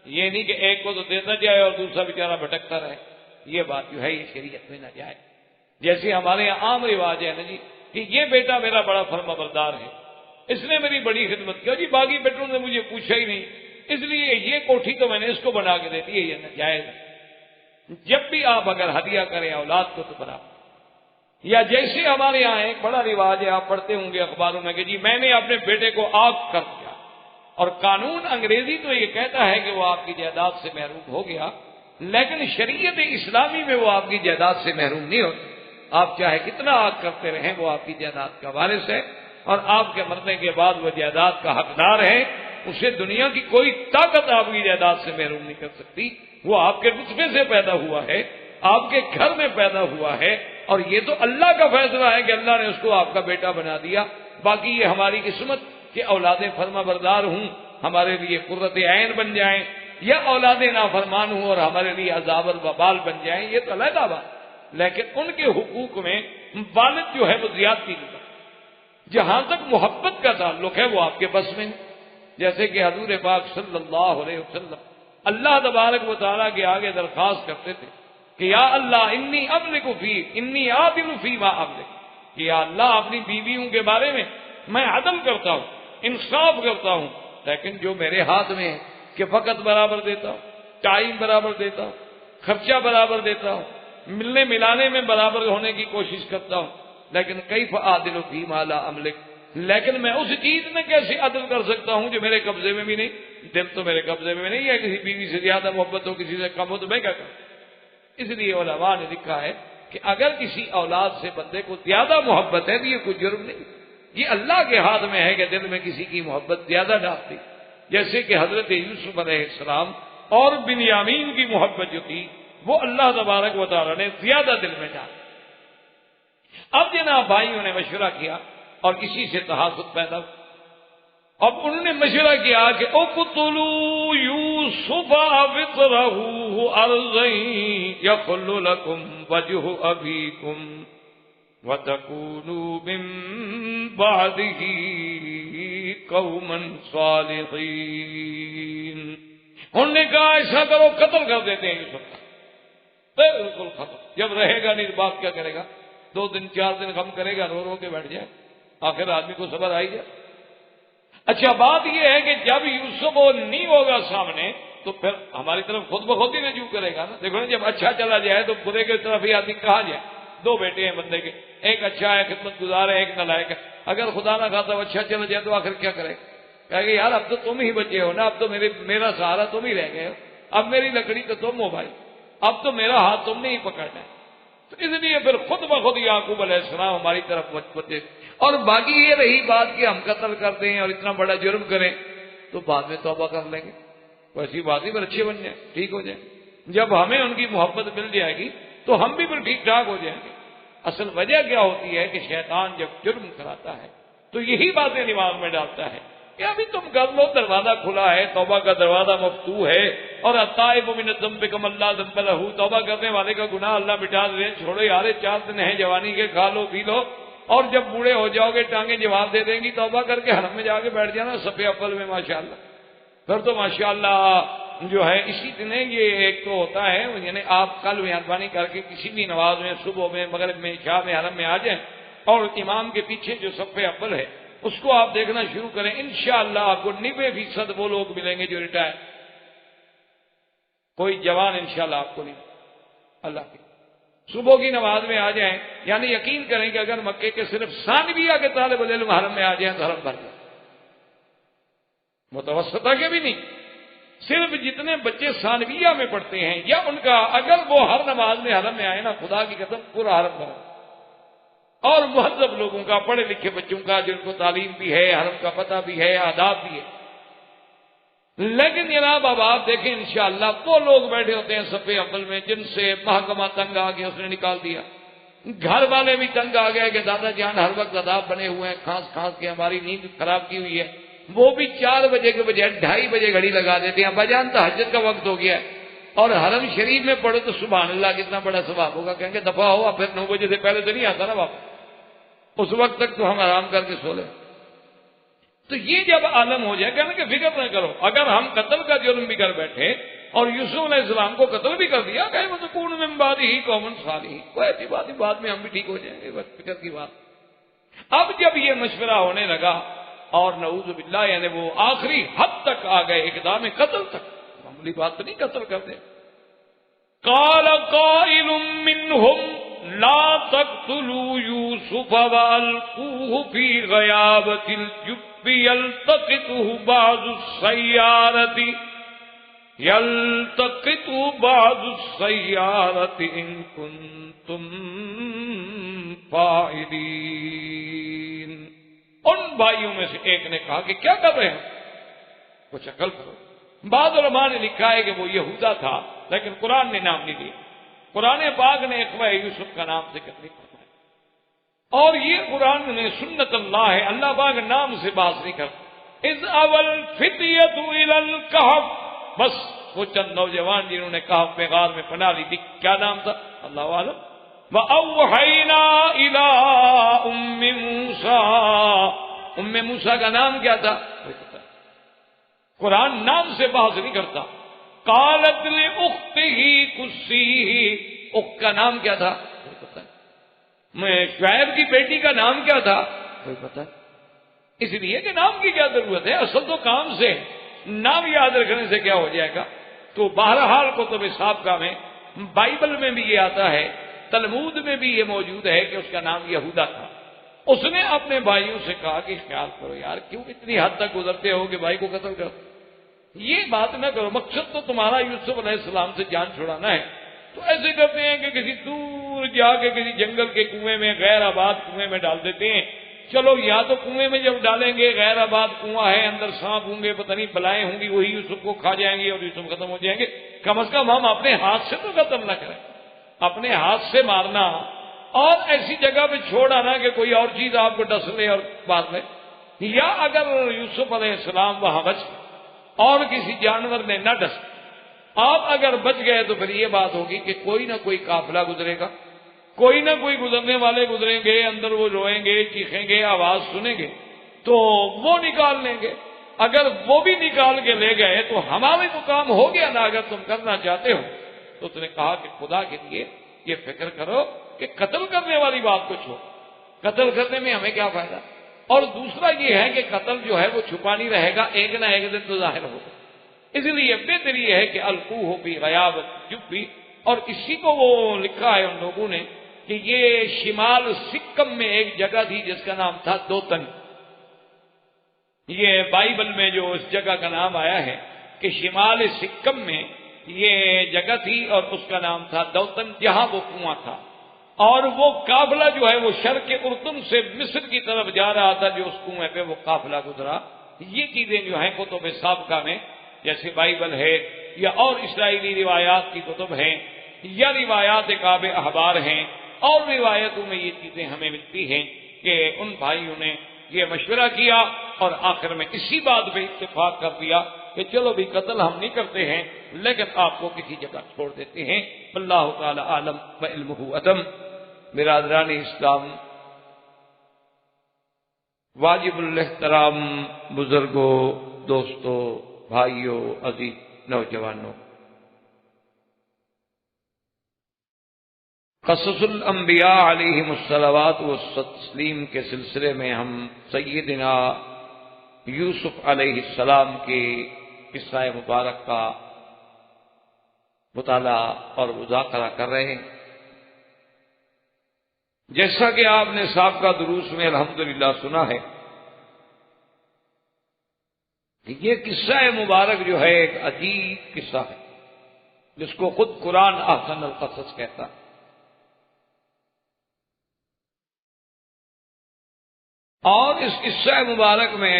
یہ نہیں کہ ایک کو تو دیتا جائے اور دوسرا بیچارہ بھٹکتا رہے. یہ بات جو ہے یہ شریعت میں نہ جائے. جیسے ہمارے یہاں عام رواج ہے نا جی کہ یہ بیٹا میرا بڑا فرما بردار ہے، اس نے میری بڑی خدمت کی، جی باقی بیٹوں نے مجھے پوچھا ہی نہیں، اس لیے یہ کوٹھی تو میں نے اس کو بنا کے دے دی ہے. یہ ناجائز ہے. جب بھی آپ اگر ہدیہ کریں اولاد کو تو برابر. یا جیسے ہمارے یہاں ایک بڑا رواج ہے، آپ پڑھتے ہوں گے اخباروں میں کہ جی میں نے اپنے بیٹے کو آگ کر دیا، اور قانون انگریزی تو یہ کہتا ہے کہ وہ آپ کی جائیداد سے محروم ہو گیا، لیکن شریعت اسلامی میں وہ آپ کی جائیداد سے محروم نہیں ہوتا. آپ چاہے کتنا آگ کرتے رہیں وہ آپ کی جائیداد کا وارث ہے، اور آپ کے مرنے کے بعد وہ جائیداد کا حقدار ہے. اسے دنیا کی کوئی طاقت آپ کی جائیداد سے محروم نہیں کر سکتی. وہ آپ کے نطفے سے پیدا ہوا ہے، آپ کے گھر میں پیدا ہوا ہے، اور یہ تو اللہ کا فیصلہ ہے کہ اللہ نے اس کو آپ کا بیٹا بنا دیا. باقی یہ ہماری قسمت کہ اولادیں فرما بردار ہوں ہمارے لیے قرۃ عین بن جائیں، یا اولادیں نافرمان ہوں اور ہمارے لیے عذاب الوبال بن جائیں، یہ تو علیحدہ بات. لیکن ان کے حقوق میں والد جو ہے وہ زیادتی نہیں کرتا. جہاں تک محبت کا تعلق ہے وہ آپ کے بس میں نہیں. جیسے کہ حضور پاک صلی اللہ علیہ وسلم اللہ تبارک و تعالیٰ کے آگے درخواست کرتے تھے کہ یا اللہ انی املک فی انی عادل فی ما املک، کہ یا اللہ اپنی بیویوں کے بارے میں عدل کرتا ہوں، انصاف کرتا ہوں، لیکن جو میرے ہاتھ میں ہے کہ فقط برابر دیتا ہوں، ٹائم برابر دیتا ہوں، خرچہ برابر دیتا ہوں، ملنے ملانے میں برابر ہونے کی کوشش کرتا ہوں، لیکن کیف عادل فی ما لا املک، لیکن میں اس چیز میں کیسے عدل کر سکتا ہوں جو میرے قبضے میں بھی نہیں. دل تو میرے قبضے میں نہیں ہے، کسی بیوی سے زیادہ محبت ہو کسی سے کم ہو تو میں کیا کروں. اس لیے علماء نے لکھا ہے کہ اگر کسی اولاد سے بندے کو زیادہ محبت ہے تو یہ کوئی جرم نہیں، یہ اللہ کے ہاتھ میں ہے کہ دل میں کسی کی محبت زیادہ ڈالتی. جیسے کہ حضرت یوسف علیہ السلام اور بنیامین کی محبت جو تھی وہ اللہ تبارک و تعالی نے زیادہ دل میں ڈالی. اب جناب بھائیوں نے مشورہ کیا اور اسی سے تحاسد پیدا ہوا. اب انہوں نے مشورہ کیا کہ اقتلوا یوسف واطرحوه ارضا یخل لکم وجہ ابیکم وتکونوا من بعدہ قوما صالحین. انہوں نے کہا ایسا کرو قتل کر دیتے ہیں یوسف کا. بالکل ختم. جب رہے گا نہیں بات کیا کرے گا؟ 2 دن 4 دن غم کرے گا، رو رو کے بیٹھ جائے، آخر آدمی کو صبر آئی جائے. اچھا بات یہ ہے کہ جب یوسف وہ نہیں ہوگا سامنے تو پھر ہماری طرف خود بخود ہی رجوع کرے گا نا. دیکھو نا جب اچھا چلا جائے تو برے کی طرف ہی آدمی کہا جائے. 2 بیٹے ہیں بندے کے، ایک اچھا ہے خدمت گزار ہے، ایک نالائق ہے. اگر خدا نہ خاصا اچھا چلا جائے تو آخر کیا کرے؟ کہے گا یار اب تو تم ہی بچے ہو نا، اب تو میرا سہارا تم ہی رہ گئے ہو، اب میری لکڑی تو تم ہو بھائی، اب تو میرا ہاتھ تم نے ہی پکڑنا ہے. تو اس لیے پھر خود بخود یعقوب علیہ السلام ہماری طرف متوجہ. اور باقی یہ رہی بات کہ ہم قتل کر دیں اور اتنا بڑا جرم کریں تو بعد میں توبہ کر لیں گے، ویسی بات ہی پر اچھے بن جائیں، ٹھیک ہو جائیں. جب ہمیں ان کی محبت مل جائے گی تو ہم بھی پھر ٹھیک ٹھاک ہو جائیں گے. اصل وجہ کیا ہوتی ہے کہ شیطان جب جرم کراتا ہے تو یہی باتیں دماغ میں ڈالتا ہے کہ ابھی تم کر لو، دروازہ کھلا ہے، توبہ کا دروازہ مفتوح ہے، اور التائب من الذنب کمن لا ذنب لہ، توبہ کرنے والے کا گناہ اللہ مٹا دے. چھوڑو یار 4 دن ہیں جوانی کے، کھا لو پی لو، اور جب بوڑھے ہو جاؤ گے ٹانگیں جواب دے دیں گی. توبہ کر کے حرم میں جا کے بیٹھ جانا صفے اول میں ماشاءاللہ. پھر تو ماشاءاللہ جو ہے اسی دن یہ ایک تو ہوتا ہے، یعنی آپ کل مہربانی کر کے کسی بھی نماز میں، صبح میں، مغرب میں، عشاء میں حرم میں آ جائیں اور امام کے پیچھے جو صفے اول ہے اس کو آپ دیکھنا شروع کریں. انشاءاللہ آپ کو 90% وہ لوگ ملیں گے جو ریٹائر. کوئی جوان انشاءاللہ آپ کو نہیں اللہ کی صبح کی نماز میں آ جائیں، یعنی یقین کریں کہ اگر مکے کے صرف ثانویہ کے طالب علم حرم میں آ جائیں تو حرم بھر جائے، متوسطہ کے بھی نہیں، صرف جتنے بچے ثانویہ میں پڑھتے ہیں یا ان کا اگر وہ ہر نماز میں حرم میں آئے نا، خدا کی قسم پورا حرم بھرا، اور مہذب لوگوں کا، پڑھے لکھے بچوں کا جن کو تعلیم بھی ہے، حرم کا پتہ بھی ہے، آداب بھی ہے۔ لیکن جناب اب آپ دیکھیں انشاءاللہ وہ لوگ بیٹھے ہوتے ہیں صف اول میں جن سے محکمہ تنگ آ گیا، اس نے نکال دیا، گھر والے بھی تنگ آ گئے کہ دادا جان ہر وقت عذاب بنے ہوئے ہیں، کھانس کھانس کے ہماری نیند خراب کی ہوئی ہے، وہ بھی 4 بجے کے بجائے 2:30 بجے گھڑی لگا دیتے ہیں، بجان تہجد کا وقت ہو گیا ہے، اور حرم شریف میں پڑھو تو سبحان اللہ کتنا بڑا ثواب ہوگا، کہیں گے دفعہ ہو، پھر 9 بجے سے پہلے تو نہیں آتا نا واپس، اس وقت تک تو ہم آرام کر کے سو لیں۔ تو یہ جب عالم ہو جائے کہنے کہ فکر نہ کرو، اگر ہم قتل کا جرم بھی کر بیٹھے اور یوسف علیہ السلام کو قتل بھی کر دیا کہ وہ تو کون من بعدہ قوم صالحین، کوئی ایسی بات نہیں، بعد میں ہم بھی ٹھیک ہو جائیں گے، بس فکر کی بات۔ اب جب یہ مشورہ ہونے لگا اور نعوذ باللہ یعنی وہ آخری حد تک آ گئے، اقدام قتل تک، معمولی بات تو نہیں قتل کر دیں۔ قال قائل منهم لا تقتلوا يوسف والقوه في غيابة الجب يلتقطه بعض السيارة إن كنتم فاعلين۔ ان بھائیوں میں سے ایک نے کہا کہ کیا کر رہے ہیں، کچھ عقل کرو۔ بعض علماء نے لکھا ہے کہ وہ یہودا تھا، لیکن قرآن نے نام نہیں لیا، قرآن پاک نے اخوہ یوسف کا نام ذکر نہیں فرمایا، اور یہ قرآن میں سنت اللہ ہے، اللہ پاک نام سے بات نہیں کرتا۔ اذ اول فتیۃ الی الکہف، بس وہ چند نوجوان جنہوں نے کہف میں غار میں پناہ لی تھی، کیا نام تھا اللہ عالم۔ وَأَوْحَيْنَا إِلَىٰ أُمِّ مُوسَىٰ، ام موسیٰ کا نام کیا تھا، قرآن نام سے بحث نہیں کرتا۔ قالت لأختہ قصیہ، اخت کا نام کیا تھا کوئی پتہ نہیں، شعیب کی بیٹی کا نام کیا تھا کوئی پتہ نہیں، اس لیے کہ نام کی کیا ضرورت ہے، اصل تو کام سے، نام یاد رکھنے سے کیا ہو جائے گا۔ تو بہرحال کتب سابقہ میں، بائبل میں بھی یہ آتا ہے، تلمود میں بھی یہ موجود ہے کہ اس کا نام یہودا تھا۔ اس نے اپنے بھائیوں سے کہا کہ خیال کرو یار، کیوں اتنی حد تک گزرتے ہو کہ بھائی کو قتل کرو، یہ بات نہ کرو، مقصد تو تمہارا یوسف علیہ السلام سے جان چھڑانا ہے، تو ایسے کرتے ہیں کہ کسی دور جا کے کسی جنگل کے کنویں میں، غیر آباد کنویں میں ڈال دیتے ہیں، چلو یا تو کنویں میں جب ڈالیں گے غیر آباد کنواں ہے، اندر سانپ ہوں گے، پتہ نہیں بلائیں ہوں گی، وہی یوسف کو کھا جائیں گے اور یوسف ختم ہو جائیں گے، کم از کم ہم اپنے ہاتھ سے تو قتل نہ کریں، اپنے ہاتھ سے مارنا اور ایسی جگہ پہ چھوڑ آنا کہ کوئی اور چیز آپ کو ڈس لے اور بات لے، یا اگر یوسف علیہ السلام وہاں بچ اور کسی جانور نے نہ ڈس، آپ اگر بچ گئے تو پھر یہ بات ہوگی کہ کوئی نہ کوئی قافلہ گزرے گا، کوئی نہ کوئی گزرنے والے گزریں گے، اندر وہ روئیں گے، چیخیں گے، آواز سنیں گے تو وہ نکال لیں گے، اگر وہ بھی نکال کے لے گئے تو ہمارے تو کام ہو گیا نا، اگر تم کرنا چاہتے ہو۔ تو اس نے کہا کہ خدا کے لیے یہ فکر کرو کہ قتل کرنے والی بات کو چھوڑو، قتل کرنے میں ہمیں کیا فائدہ، اور دوسرا یہ ہے کہ قتل جو ہے وہ چھپا نہیں رہے گا، ایک نہ ایک دن تو ظاہر ہوگا، اس لیے بہتر یہ ہے کہ القوہ فی غیابۃ الجب، اور اسی کو وہ لکھا ہے ان لوگوں نے کہ یہ شمال سکم میں ایک جگہ تھی جس کا نام تھا دوتن، یہ بائبل میں جو اس جگہ کا نام آیا ہے کہ شمال سکم میں یہ جگہ تھی اور اس کا نام تھا دوتن، جہاں وہ کنواں تھا، اور وہ قافلہ جو ہے وہ شرق اردن سے مصر کی طرف جا رہا تھا، جو اس کنویں پہ وہ قافلہ گزرا۔ یہ چیزیں جو ہیں کتب سابقہ میں جیسے بائبل ہے یا اور اسرائیلی روایات کی کتب ہیں یا روایات کعب احبار ہیں، اور روایتوں میں یہ چیزیں ہمیں ملتی ہیں کہ ان بھائیوں نے یہ مشورہ کیا اور آخر میں اسی بات پہ اتفاق کر دیا کہ چلو بھی قتل ہم نہیں کرتے ہیں لیکن آپ کو کسی جگہ چھوڑ دیتے ہیں۔ اللہ تعالی عالم و علمہ اتم۔ برادران اسلام، واجب الاحترام بزرگوں، دوستوں، بھائیوں، عزیز نوجوانوں، قصص الانبیاء علیہم الصلوات والتسلیم کے سلسلے میں ہم سیدنا یوسف علیہ السلام کے قصہ مبارک کا مطالعہ اور مذاکرہ کر رہے ہیں۔ جیسا کہ آپ نے سابقہ دروس میں الحمدللہ سنا ہے کہ یہ قصہ مبارک جو ہے ایک عجیب قصہ ہے، جس کو خود قرآن احسن القصص کہتا ہے۔ اور اس قصہ مبارک میں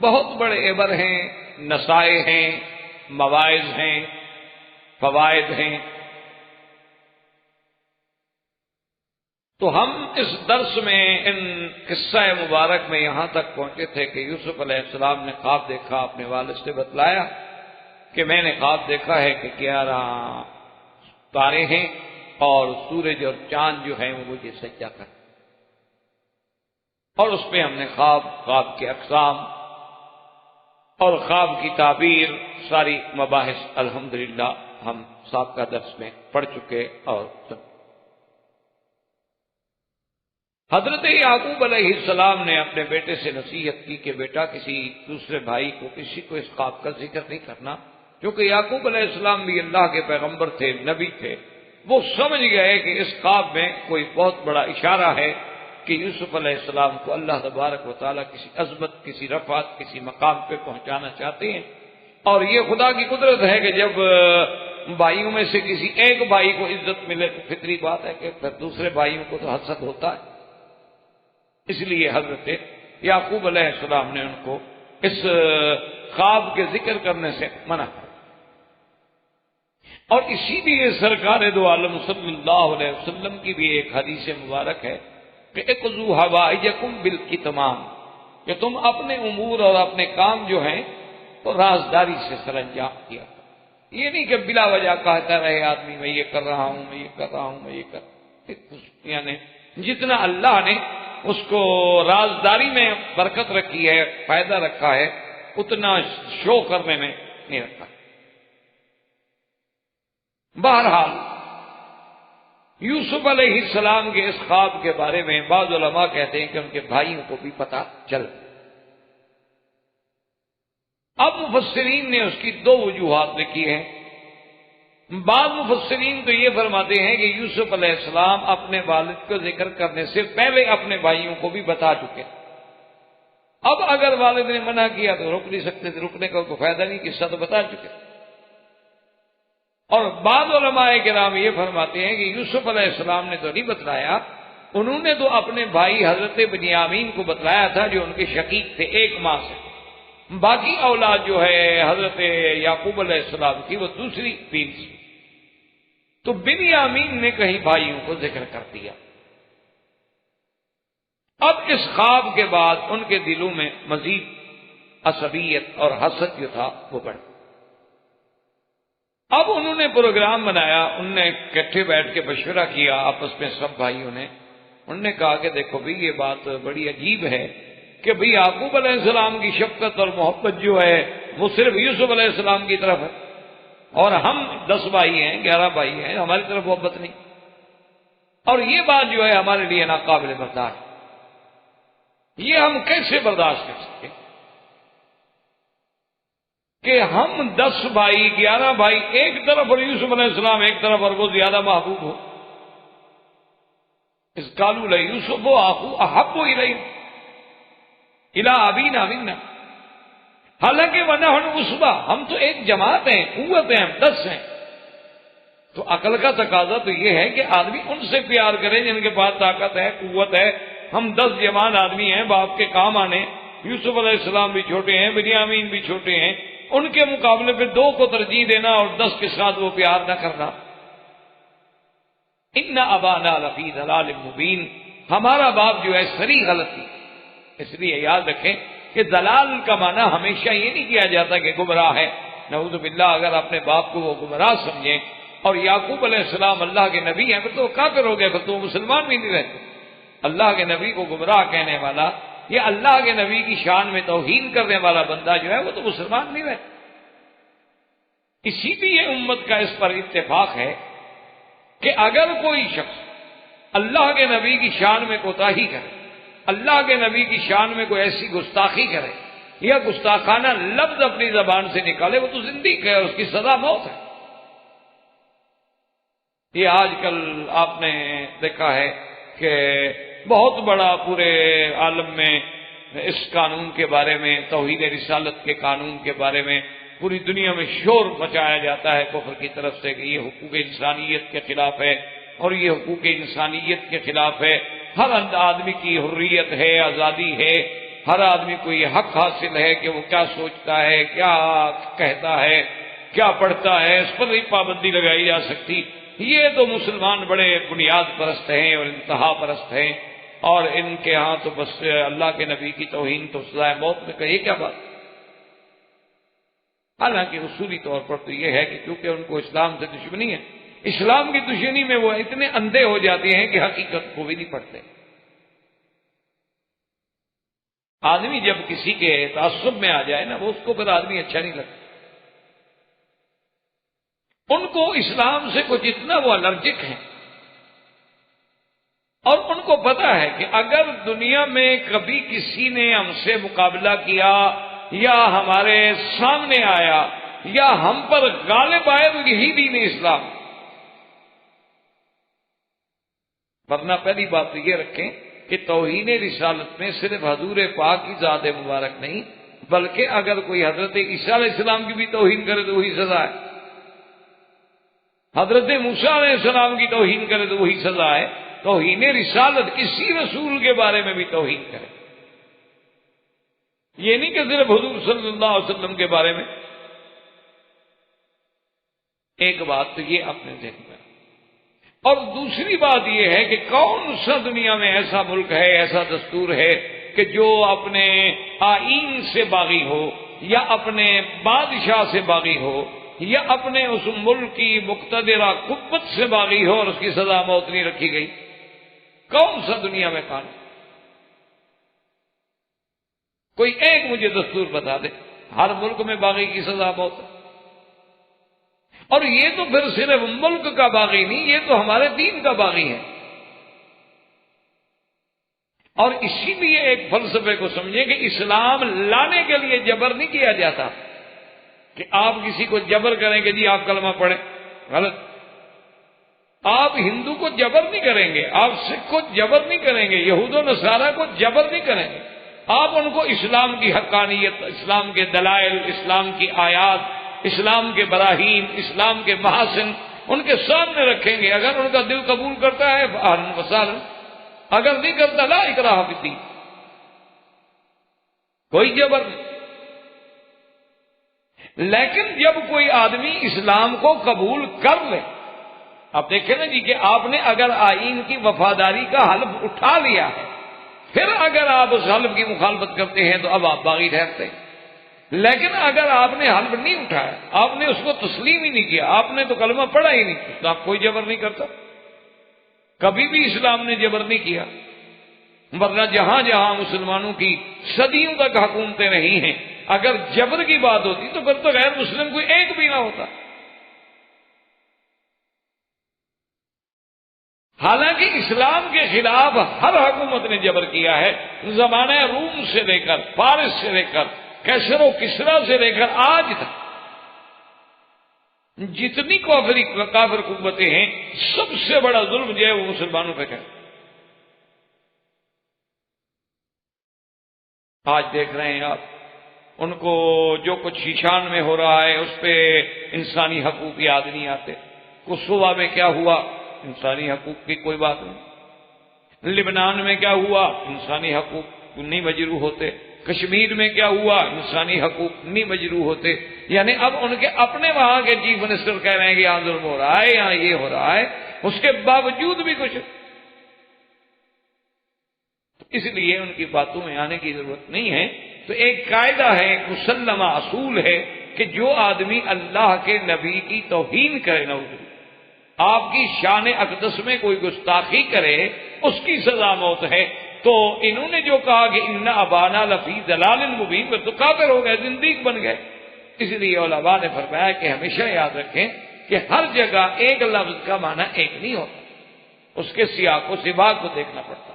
بہت بڑے عبر ہیں، نصائح ہیں، مواعظ ہیں، فوائد ہیں۔ تو ہم اس درس میں ان قصہ مبارک میں یہاں تک پہنچے تھے کہ یوسف علیہ السلام نے خواب دیکھا، اپنے والد سے بتلایا کہ میں نے خواب دیکھا ہے کہ 11 تارے ہیں اور سورج اور چاند جو ہیں وہ مجھے سجدہ کرتے، اور اس پہ ہم نے خواب کے اقسام اور خواب کی تعبیر، ساری مباحث الحمدللہ ہم سابقہ درس میں پڑھ چکے۔ اور حضرت یعقوب علیہ السلام نے اپنے بیٹے سے نصیحت کی کہ بیٹا کسی دوسرے بھائی کو، کسی کو اس خواب کا ذکر نہیں کرنا، کیونکہ یعقوب علیہ السلام بھی اللہ کے پیغمبر تھے، نبی تھے۔ وہ سمجھ گئے کہ اس خواب میں کوئی بہت بڑا اشارہ ہے کہ یوسف علیہ السلام کو اللہ تبارک و تعالیٰ کسی عظمت، کسی رفعت، کسی مقام پہ پہنچانا چاہتے ہیں۔ اور یہ خدا کی قدرت ہے کہ جب بھائیوں میں سے کسی ایک بھائی کو عزت ملے تو فطری بات ہے کہ پھر دوسرے بھائیوں کو تو حسد ہوتا ہے۔ اس لیے حضرت یعقوب علیہ السلام نے ان کو اس خواب کے ذکر کرنے سے منع کیا۔ اور اسی لیے سرکار دو عالم صلی اللہ علیہ وسلم کی بھی ایک حدیث مبارک ہے کہ اقضوا حوائجکم بالکتمان، کہ تم اپنے امور اور اپنے کام جو ہیں وہ رازداری سے سر انجام کیا۔ یہ نہیں کہ بلا وجہ کہتا رہے آدمی میں یہ کر رہا ہوں، میں یہ کر رہا ہوں، میں یہ کر، یعنی جتنا اللہ نے اس کو رازداری میں برکت رکھی ہے، فائدہ رکھا ہے، اتنا شو کرنے میں نہیں رکھا۔ بہرحال یوسف علیہ السلام کے اس خواب کے بارے میں بعض علماء کہتے ہیں کہ ان کے بھائیوں کو بھی پتہ چل۔ اب مفسرین نے اس کی 2 وجوہات لکھی ہیں۔ بعض مفسرین تو یہ فرماتے ہیں کہ یوسف علیہ السلام اپنے والد کو ذکر کرنے سے پہلے اپنے بھائیوں کو بھی بتا چکے، اب اگر والد نے منع کیا تو روک نہیں سکتے تھے، رکنے کا کوئی فائدہ نہیں، قصہ تو بتا چکے۔ اور بعض علماء کرام یہ فرماتے ہیں کہ یوسف علیہ السلام نے تو نہیں بتلایا، انہوں نے تو اپنے بھائی حضرت بنیامین کو بتلایا تھا جو ان کے شقیق تھے ایک ماں سے، باقی اولاد جو ہے حضرت یعقوب علیہ السلام کی وہ دوسری بین سے۔ تو بنیامین نے کہیں بھائیوں کو ذکر کر دیا۔ اب اس خواب کے بعد ان کے دلوں میں مزید عصبیت اور حسد جو تھا وہ بڑھ۔ اب انہوں نے پروگرام بنایا، انہوں نے اکٹھے بیٹھ کے مشورہ کیا آپس میں سب بھائیوں نے۔ انہوں نے کہا کہ دیکھو بھی یہ بات بڑی عجیب ہے کہ بھئی یعقوب علیہ السلام کی شفقت اور محبت جو ہے وہ صرف یوسف علیہ السلام کی طرف ہے، اور ہم 10 بھائی ہیں، 11 بھائی ہیں، ہماری طرف محبت نہیں۔ اور یہ بات جو ہے ہمارے لیے ناقابل برداشت، یہ ہم کیسے برداشت کر سکتے کہ ہم 10 بھائی 11 بھائی ایک طرف اور یوسف علیہ السلام ایک طرف اور وہ زیادہ محبوب ہو۔ اس قالوا لیوسف اخو احب الیہ الی ابینا منا، حالانکہ ونحن عصبہ، ہم تو ایک جماعت ہیں، قوت ہیں، ہم 10 ہیں۔ تو عقل کا تقاضا تو یہ ہے کہ آدمی ان سے پیار کرے جن کے پاس طاقت ہے، قوت ہے۔ ہم 10 جوان آدمی ہیں، باپ کے کام آنے۔ یوسف علیہ السلام بھی چھوٹے ہیں، بنیامین بھی چھوٹے ہیں، ان کے مقابلے پہ 2 کو ترجیح دینا اور 10 کے ساتھ وہ پیار نہ کرنا۔ ان ابانا لفی ضلال مبین، ہمارا باپ جو ہے صریح غلطی۔ اس لیے یاد رکھیں کہ دلال کا معنی ہمیشہ یہ نہیں کیا جاتا کہ گمراہ ہے، نعوذ باللہ۔ اگر اپنے باپ کو وہ گمراہ سمجھیں، اور یعقوب علیہ السلام اللہ کے نبی ہیں، پھر تو وہ کافر ہو گئے، پھر تو وہ مسلمان بھی نہیں رہتے۔ اللہ کے نبی کو گمراہ کہنے والا، یہ اللہ کے نبی کی شان میں توہین کرنے والا بندہ جو ہے وہ تو مسلمان نہیں رہتا۔ اسی لیے امت کا اس پر اتفاق ہے کہ اگر کوئی شخص اللہ کے نبی کی شان میں کوتاہی کرے، اللہ کے نبی کی شان میں کوئی ایسی گستاخی کرے یا گستاخانہ لفظ اپنی زبان سے نکالے، وہ تو زندیق ہے، اس کی سزا موت ہے۔ یہ آج کل آپ نے دیکھا ہے کہ بہت بڑا پورے عالم میں اس قانون کے بارے میں، توحید رسالت کے قانون کے بارے میں پوری دنیا میں شور مچایا جاتا ہے کفر کی طرف سے کہ یہ حقوق انسانیت کے خلاف ہے اور یہ حقوق انسانیت کے خلاف ہے. ہر آدمی کی حریت ہے، آزادی ہے، ہر آدمی کو یہ حق حاصل ہے کہ وہ کیا سوچتا ہے، کیا کہتا ہے، کیا پڑھتا ہے، اس پر نہیں پابندی لگائی جا سکتی. یہ تو مسلمان بڑے بنیاد پرست ہیں اور انتہا پرست ہیں، اور ان کے ہاں تو بس اللہ کے نبی کی توہین تو سزائے موت میں کہیے کیا بات. حالانکہ اصولی طور پر تو یہ ہے کہ کیونکہ ان کو اسلام سے دشمنی ہے، اسلام کی دشمنی میں وہ اتنے اندھے ہو جاتے ہیں کہ حقیقت کو بھی نہیں پڑھتے. آدمی جب کسی کے تعصب میں آ جائے نا، وہ اس کو پھر آدمی اچھا نہیں لگتا. ان کو اسلام سے کچھ اتنا وہ الرجک ہیں، اور ان کو پتا ہے کہ اگر دنیا میں کبھی کسی نے ہم سے مقابلہ کیا یا ہمارے سامنے آیا یا ہم پر غالب آئے تو یہی دین اسلام. ورنہ پہلی بات تو یہ رکھیں کہ توہین رسالت میں صرف حضور پاک کی ذات مبارک نہیں، بلکہ اگر کوئی حضرت عیسیٰ علیہ السلام کی بھی توہین کرے تو وہی سزا ہے، حضرت موسیٰ علیہ السلام کی توہین کرے تو وہی سزا ہے. توہین رسالت کسی رسول کے بارے میں بھی توہین کرے، یہ نہیں کہ صرف حضور صلی اللہ علیہ وسلم کے بارے میں. ایک بات تو یہ اپنے ذہن میں، اور دوسری بات یہ ہے کہ کون سا دنیا میں ایسا ملک ہے، ایسا دستور ہے کہ جو اپنے آئین سے باغی ہو یا اپنے بادشاہ سے باغی ہو یا اپنے اس ملک کی مقتدرہ قوت سے باغی ہو اور اس کی سزا موت نہیں رکھی گئی. کون سا دنیا میں قانون؟ کوئی ایک مجھے دستور بتا دے. ہر ملک میں باغی کی سزا موت ہے. اور یہ تو پھر صرف ملک کا باغی نہیں، یہ تو ہمارے دین کا باغی ہے. اور اسی لیے ایک فلسفے کو سمجھیں کہ اسلام لانے کے لیے جبر نہیں کیا جاتا کہ آپ کسی کو جبر کریں کہ جی آپ کلمہ پڑھیں. غلط. آپ ہندو کو جبر نہیں کریں گے، آپ سکھ کو جبر نہیں کریں گے، یہود و نصارہ کو جبر نہیں کریں گے. آپ ان کو اسلام کی حقانیت، اسلام کے دلائل، اسلام کی آیات، اسلام کے براہین، اسلام کے محاسن ان کے سامنے رکھیں گے. اگر ان کا دل قبول کرتا ہے اہلاً وسہلاً، اگر نہیں کرتا لا اکراہ فی الدین، کوئی جبر نہیں. لیکن جب کوئی آدمی اسلام کو قبول کر لے، آپ دیکھیں نا جی کہ آپ نے اگر آئین کی وفاداری کا حلف اٹھا لیا ہے، پھر اگر آپ اس حلف کی مخالفت کرتے ہیں تو اب آپ باغی ٹھہرتے ہیں. لیکن اگر آپ نے حلف نہیں اٹھایا، آپ نے اس کو تسلیم ہی نہیں کیا، آپ نے تو کلمہ پڑھا ہی نہیں، تو آپ کوئی جبر نہیں کرتا. کبھی بھی اسلام نے جبر نہیں کیا. ورنہ جہاں جہاں مسلمانوں کی صدیوں تک حکومتیں رہی ہیں، اگر جبر کی بات ہوتی تو پھر تو غیر مسلم کوئی ایک بھی نہ ہوتا. حالانکہ اسلام کے خلاف ہر حکومت نے جبر کیا ہے، زمانہ روم سے لے کر، فارس سے لے کر، کیسر و کسرا سے لے کر آج تک جتنی کافر قوتیں ہیں، سب سے بڑا ظلم جو ہے وہ مسلمانوں پہ ہے. آج دیکھ رہے ہیں آپ ان کو جو کچھ شیشان میں ہو رہا ہے اس پہ انسانی حقوق یاد نہیں آتے. کوسووا میں کیا ہوا، انسانی حقوق کی کوئی بات نہیں. لبنان میں کیا ہوا، انسانی حقوق نہیں مجروح ہوتے. کشمیر میں کیا ہوا، انسانی حقوق نہیں مجروح ہوتے. یعنی اب ان کے اپنے وہاں کے چیف منسٹر کہہ رہے ہیں کہ یہاں ظلم ہو رہا ہے، یہاں یہ ہو رہا ہے، اس کے باوجود بھی کچھ. اس لیے ان کی باتوں میں آنے کی ضرورت نہیں ہے. تو ایک قاعدہ ہے، ایک مسلمہ اصول ہے کہ جو آدمی اللہ کے نبی کی توہین کرے، آپ کی شان اقدس میں کوئی گستاخی کرے، اس کی سزا موت ہے. تو انہوں نے جو کہا کہ ان ابانا لفی ضلال مبین، تو کافر ہو گئے، زندیق بن گئے. اس لیے علماء نے فرمایا کہ ہمیشہ یاد رکھیں کہ ہر جگہ ایک لفظ کا معنی ایک نہیں ہوتا، اس کے سیاق و سباق کو دیکھنا پڑتا.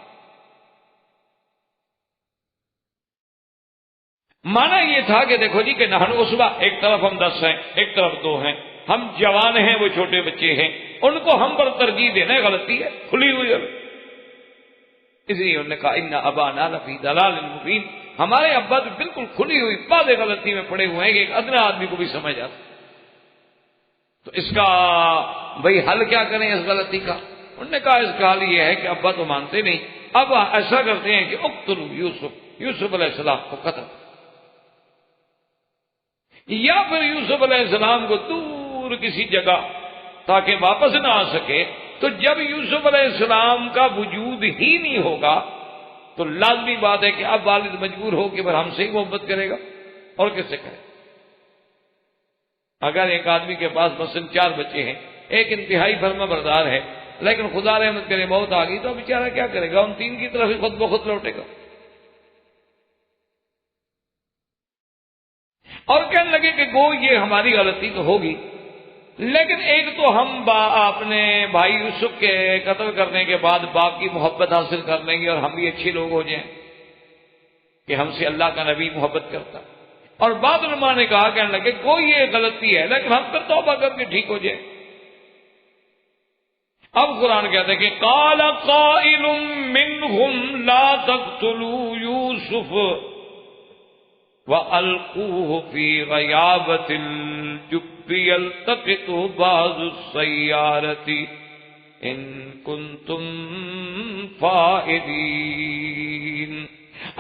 معنی یہ تھا کہ دیکھو جی کہ نحن عصبہ، ایک طرف ہم 10 ہیں، ایک طرف 2 ہیں، ہم جوان ہیں، وہ چھوٹے بچے ہیں، ان کو ہم پر ترجیح دینا غلطی ہے، کھلی ہوئی ہے۔ اس لیے انہوں نے کہا ان ابانا لفی ضلال مبین، ہمارے ابا تو بالکل کھلی ہوئی واضح غلطی میں پڑے ہوئے ہیں کہ ایک ادنا آدمی کو بھی سمجھ آتا۔ تو اس کا بھائی حل کیا کریں اس غلطی کا؟ انہوں نے کہا اس کا حل یہ ہے کہ ابا تو مانتے نہیں، اب ایسا کرتے ہیں کہ اقتلوا یوسف علیہ السلام کو قتل، یا پھر یوسف علیہ السلام کو دور کسی جگہ تاکہ واپس نہ آ سکے، تو جب یوسف علیہ السلام کا وجود ہی نہیں ہوگا تو لازمی بات ہے کہ اب والد مجبور ہو کہ ہم سے ہی محبت کرے گا، اور کس سے کرے؟ اگر ایک آدمی کے پاس مثلاً 4 بچے ہیں، ایک انتہائی فرما بردار ہے، لیکن خدا رحمت کرے موت آ گئی تو بیچارہ کیا کرے گا؟ ان 3 کی طرف ہی خود بخود لوٹے گا۔ اور کہنے لگے کہ گو یہ ہماری غلطی تو ہوگی، لیکن ایک تو ہم اپنے بھائی یوسف کے قتل کرنے کے بعد باپ کی محبت حاصل کر لیں گے اور ہم بھی اچھے لوگ ہو جائیں کہ ہم سے اللہ کا نبی محبت کرتا۔ اور بعض علماء نے کہا، کہنے لگے کوئی یہ غلطی ہے لیکن ہم پھر توبہ کر کے ٹھیک ہو جائیں۔ اب قرآن کہتا ہے کہ قال قائل منهم لا تقتلوا يوسف وَأَلْقُوهُ فِي غَيَابَةِ الْجُبِّ يَلْتَقِطْهُ بَعْضُ السَّيَّارَةِ إِن كُنتُمْ فَاعِلِينَ۔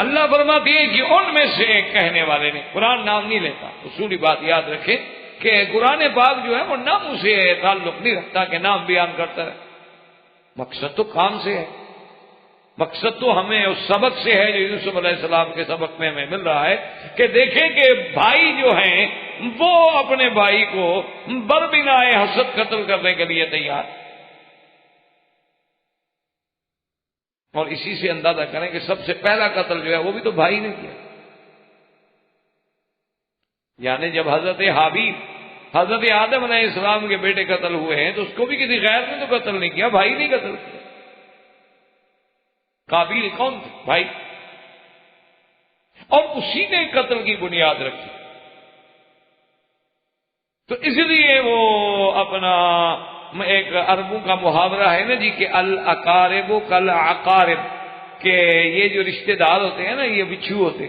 اللہ فرماتی ہے کہ ان میں سے ایک کہنے والے نے، قرآن نام نہیں لیتا، اصولی بات یاد رکھیں کہ قرآن پاک جو ہے وہ ناموں سے تعلق نہیں رکھتا کہ نام بیان کرتا ہے، مقصد تو کام سے ہے، مقصد تو ہمیں اس سبق سے ہے جو یوسف علیہ السلام کے سبق میں ہمیں مل رہا ہے کہ دیکھیں کہ بھائی جو ہیں وہ اپنے بھائی کو بربنائے حسد قتل کرنے کے لیے تیار، اور اسی سے اندازہ کریں کہ سب سے پہلا قتل جو ہے وہ بھی تو بھائی نے کیا۔ یعنی جب حضرت حابیل حضرت آدم علیہ السلام کے بیٹے قتل ہوئے ہیں تو اس کو بھی کسی غیر نے تو قتل نہیں کیا، بھائی نے قتل کیا۔ قابیل کون تھے؟ بھائی، اور اسی نے قتل کی بنیاد رکھی۔ تو اس لیے وہ اپنا ایک عربوں کا محاورہ ہے نا جی کہ الاقارب کالعقارب، کہ یہ جو رشتہ دار ہوتے ہیں نا یہ بچھو ہوتے،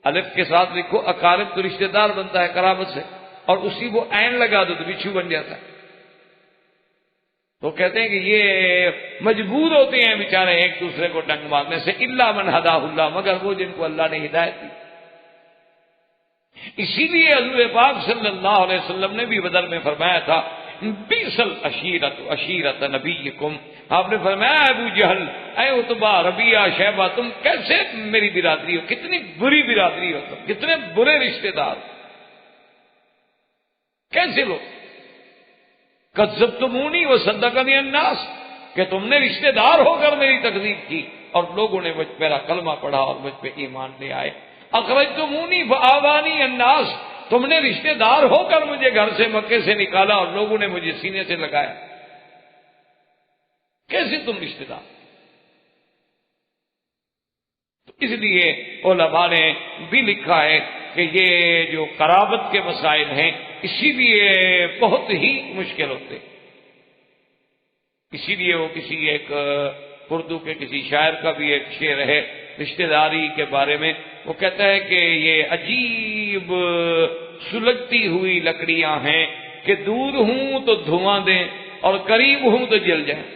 الف کے ساتھ لکھو اقارب تو رشتہ دار بنتا ہے قرابت سے، اور اسی وہ عین لگا دو تو بچھو بن جاتا ہے۔ تو کہتے ہیں کہ یہ مجبور ہوتے ہیں بیچارے ایک دوسرے کو ڈنگ مارنے سے، الا من ہداہ اللہ، مگر وہ جن کو اللہ نے ہدایت دی۔ اسی لیے حضور پاک صلی اللہ علیہ وسلم نے بھی بدر میں فرمایا تھا بئس العشیرۃ عشیرۃ نبیکم، آپ نے فرمایا ابو جہل، اے عتبہ، ربیعہ، شیبہ، تم کیسے میری برادری ہو، کتنی بری برادری ہو تم، کتنے برے رشتہ دار، کیسے لوگ کذبتمونی وصدقنی الناس، کہ تم نے رشتہ دار ہو کر میری تکذیب کی اور لوگوں نے مجھ میرا کلمہ پڑھا اور مجھ پہ ایمان لے آئے۔ اخرجتمونی فآوانی الناس، تم نے رشتہ دار ہو کر مجھے گھر سے مکے سے نکالا اور لوگوں نے مجھے سینے سے لگایا، کیسے تم رشتہ دار؟ تو اس لیے علماء نے بھی لکھا ہے کہ یہ جو قرابت کے مسائل ہیں اسی لیے بہت ہی مشکل ہوتے، اسی لیے وہ کسی ایک اردو کے کسی شاعر کا بھی ایک شعر ہے رشتہ داری کے بارے میں، وہ کہتا ہے کہ یہ عجیب سلگتی ہوئی لکڑیاں ہیں کہ دور ہوں تو دھواں دیں اور قریب ہوں تو جل جائیں۔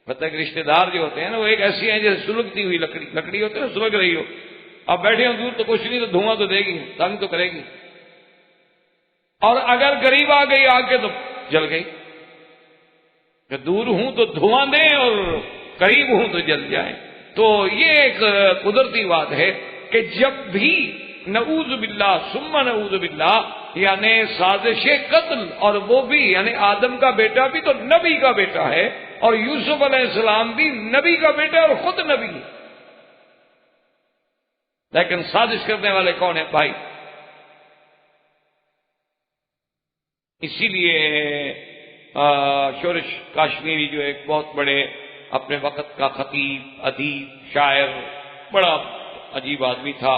پتہ ہے کہ رشتہ دار جو ہوتے ہیں نا وہ ایک ایسی ہیں جیسے سلگتی ہوئی لکڑی ہوتی ہے نا، سلگ رہی ہو، اب بیٹھے ہوں دور تو کچھ نہیں تو دھواں تو دے گی، تنگ تو کرے گی، اور اگر قریب آ گئی آگ کے تو جل گئی، کہ دور ہوں تو دھواں دیں اور قریب ہوں تو جل جائیں۔ تو یہ ایک قدرتی بات ہے کہ جب بھی نعوذ باللہ ثم نعوذ باللہ یعنی سازش قتل، اور وہ بھی یعنی آدم کا بیٹا بھی تو نبی کا بیٹا ہے، اور یوسف علیہ السلام بھی نبی کا بیٹا اور خود نبی ہے، لیکن سازش کرنے والے کون ہیں؟ بھائی۔ اسی لیے شورش کاشمیری جو ایک بہت بڑے اپنے وقت کا خطیب، ادیب، شاعر، بڑا عجیب آدمی تھا،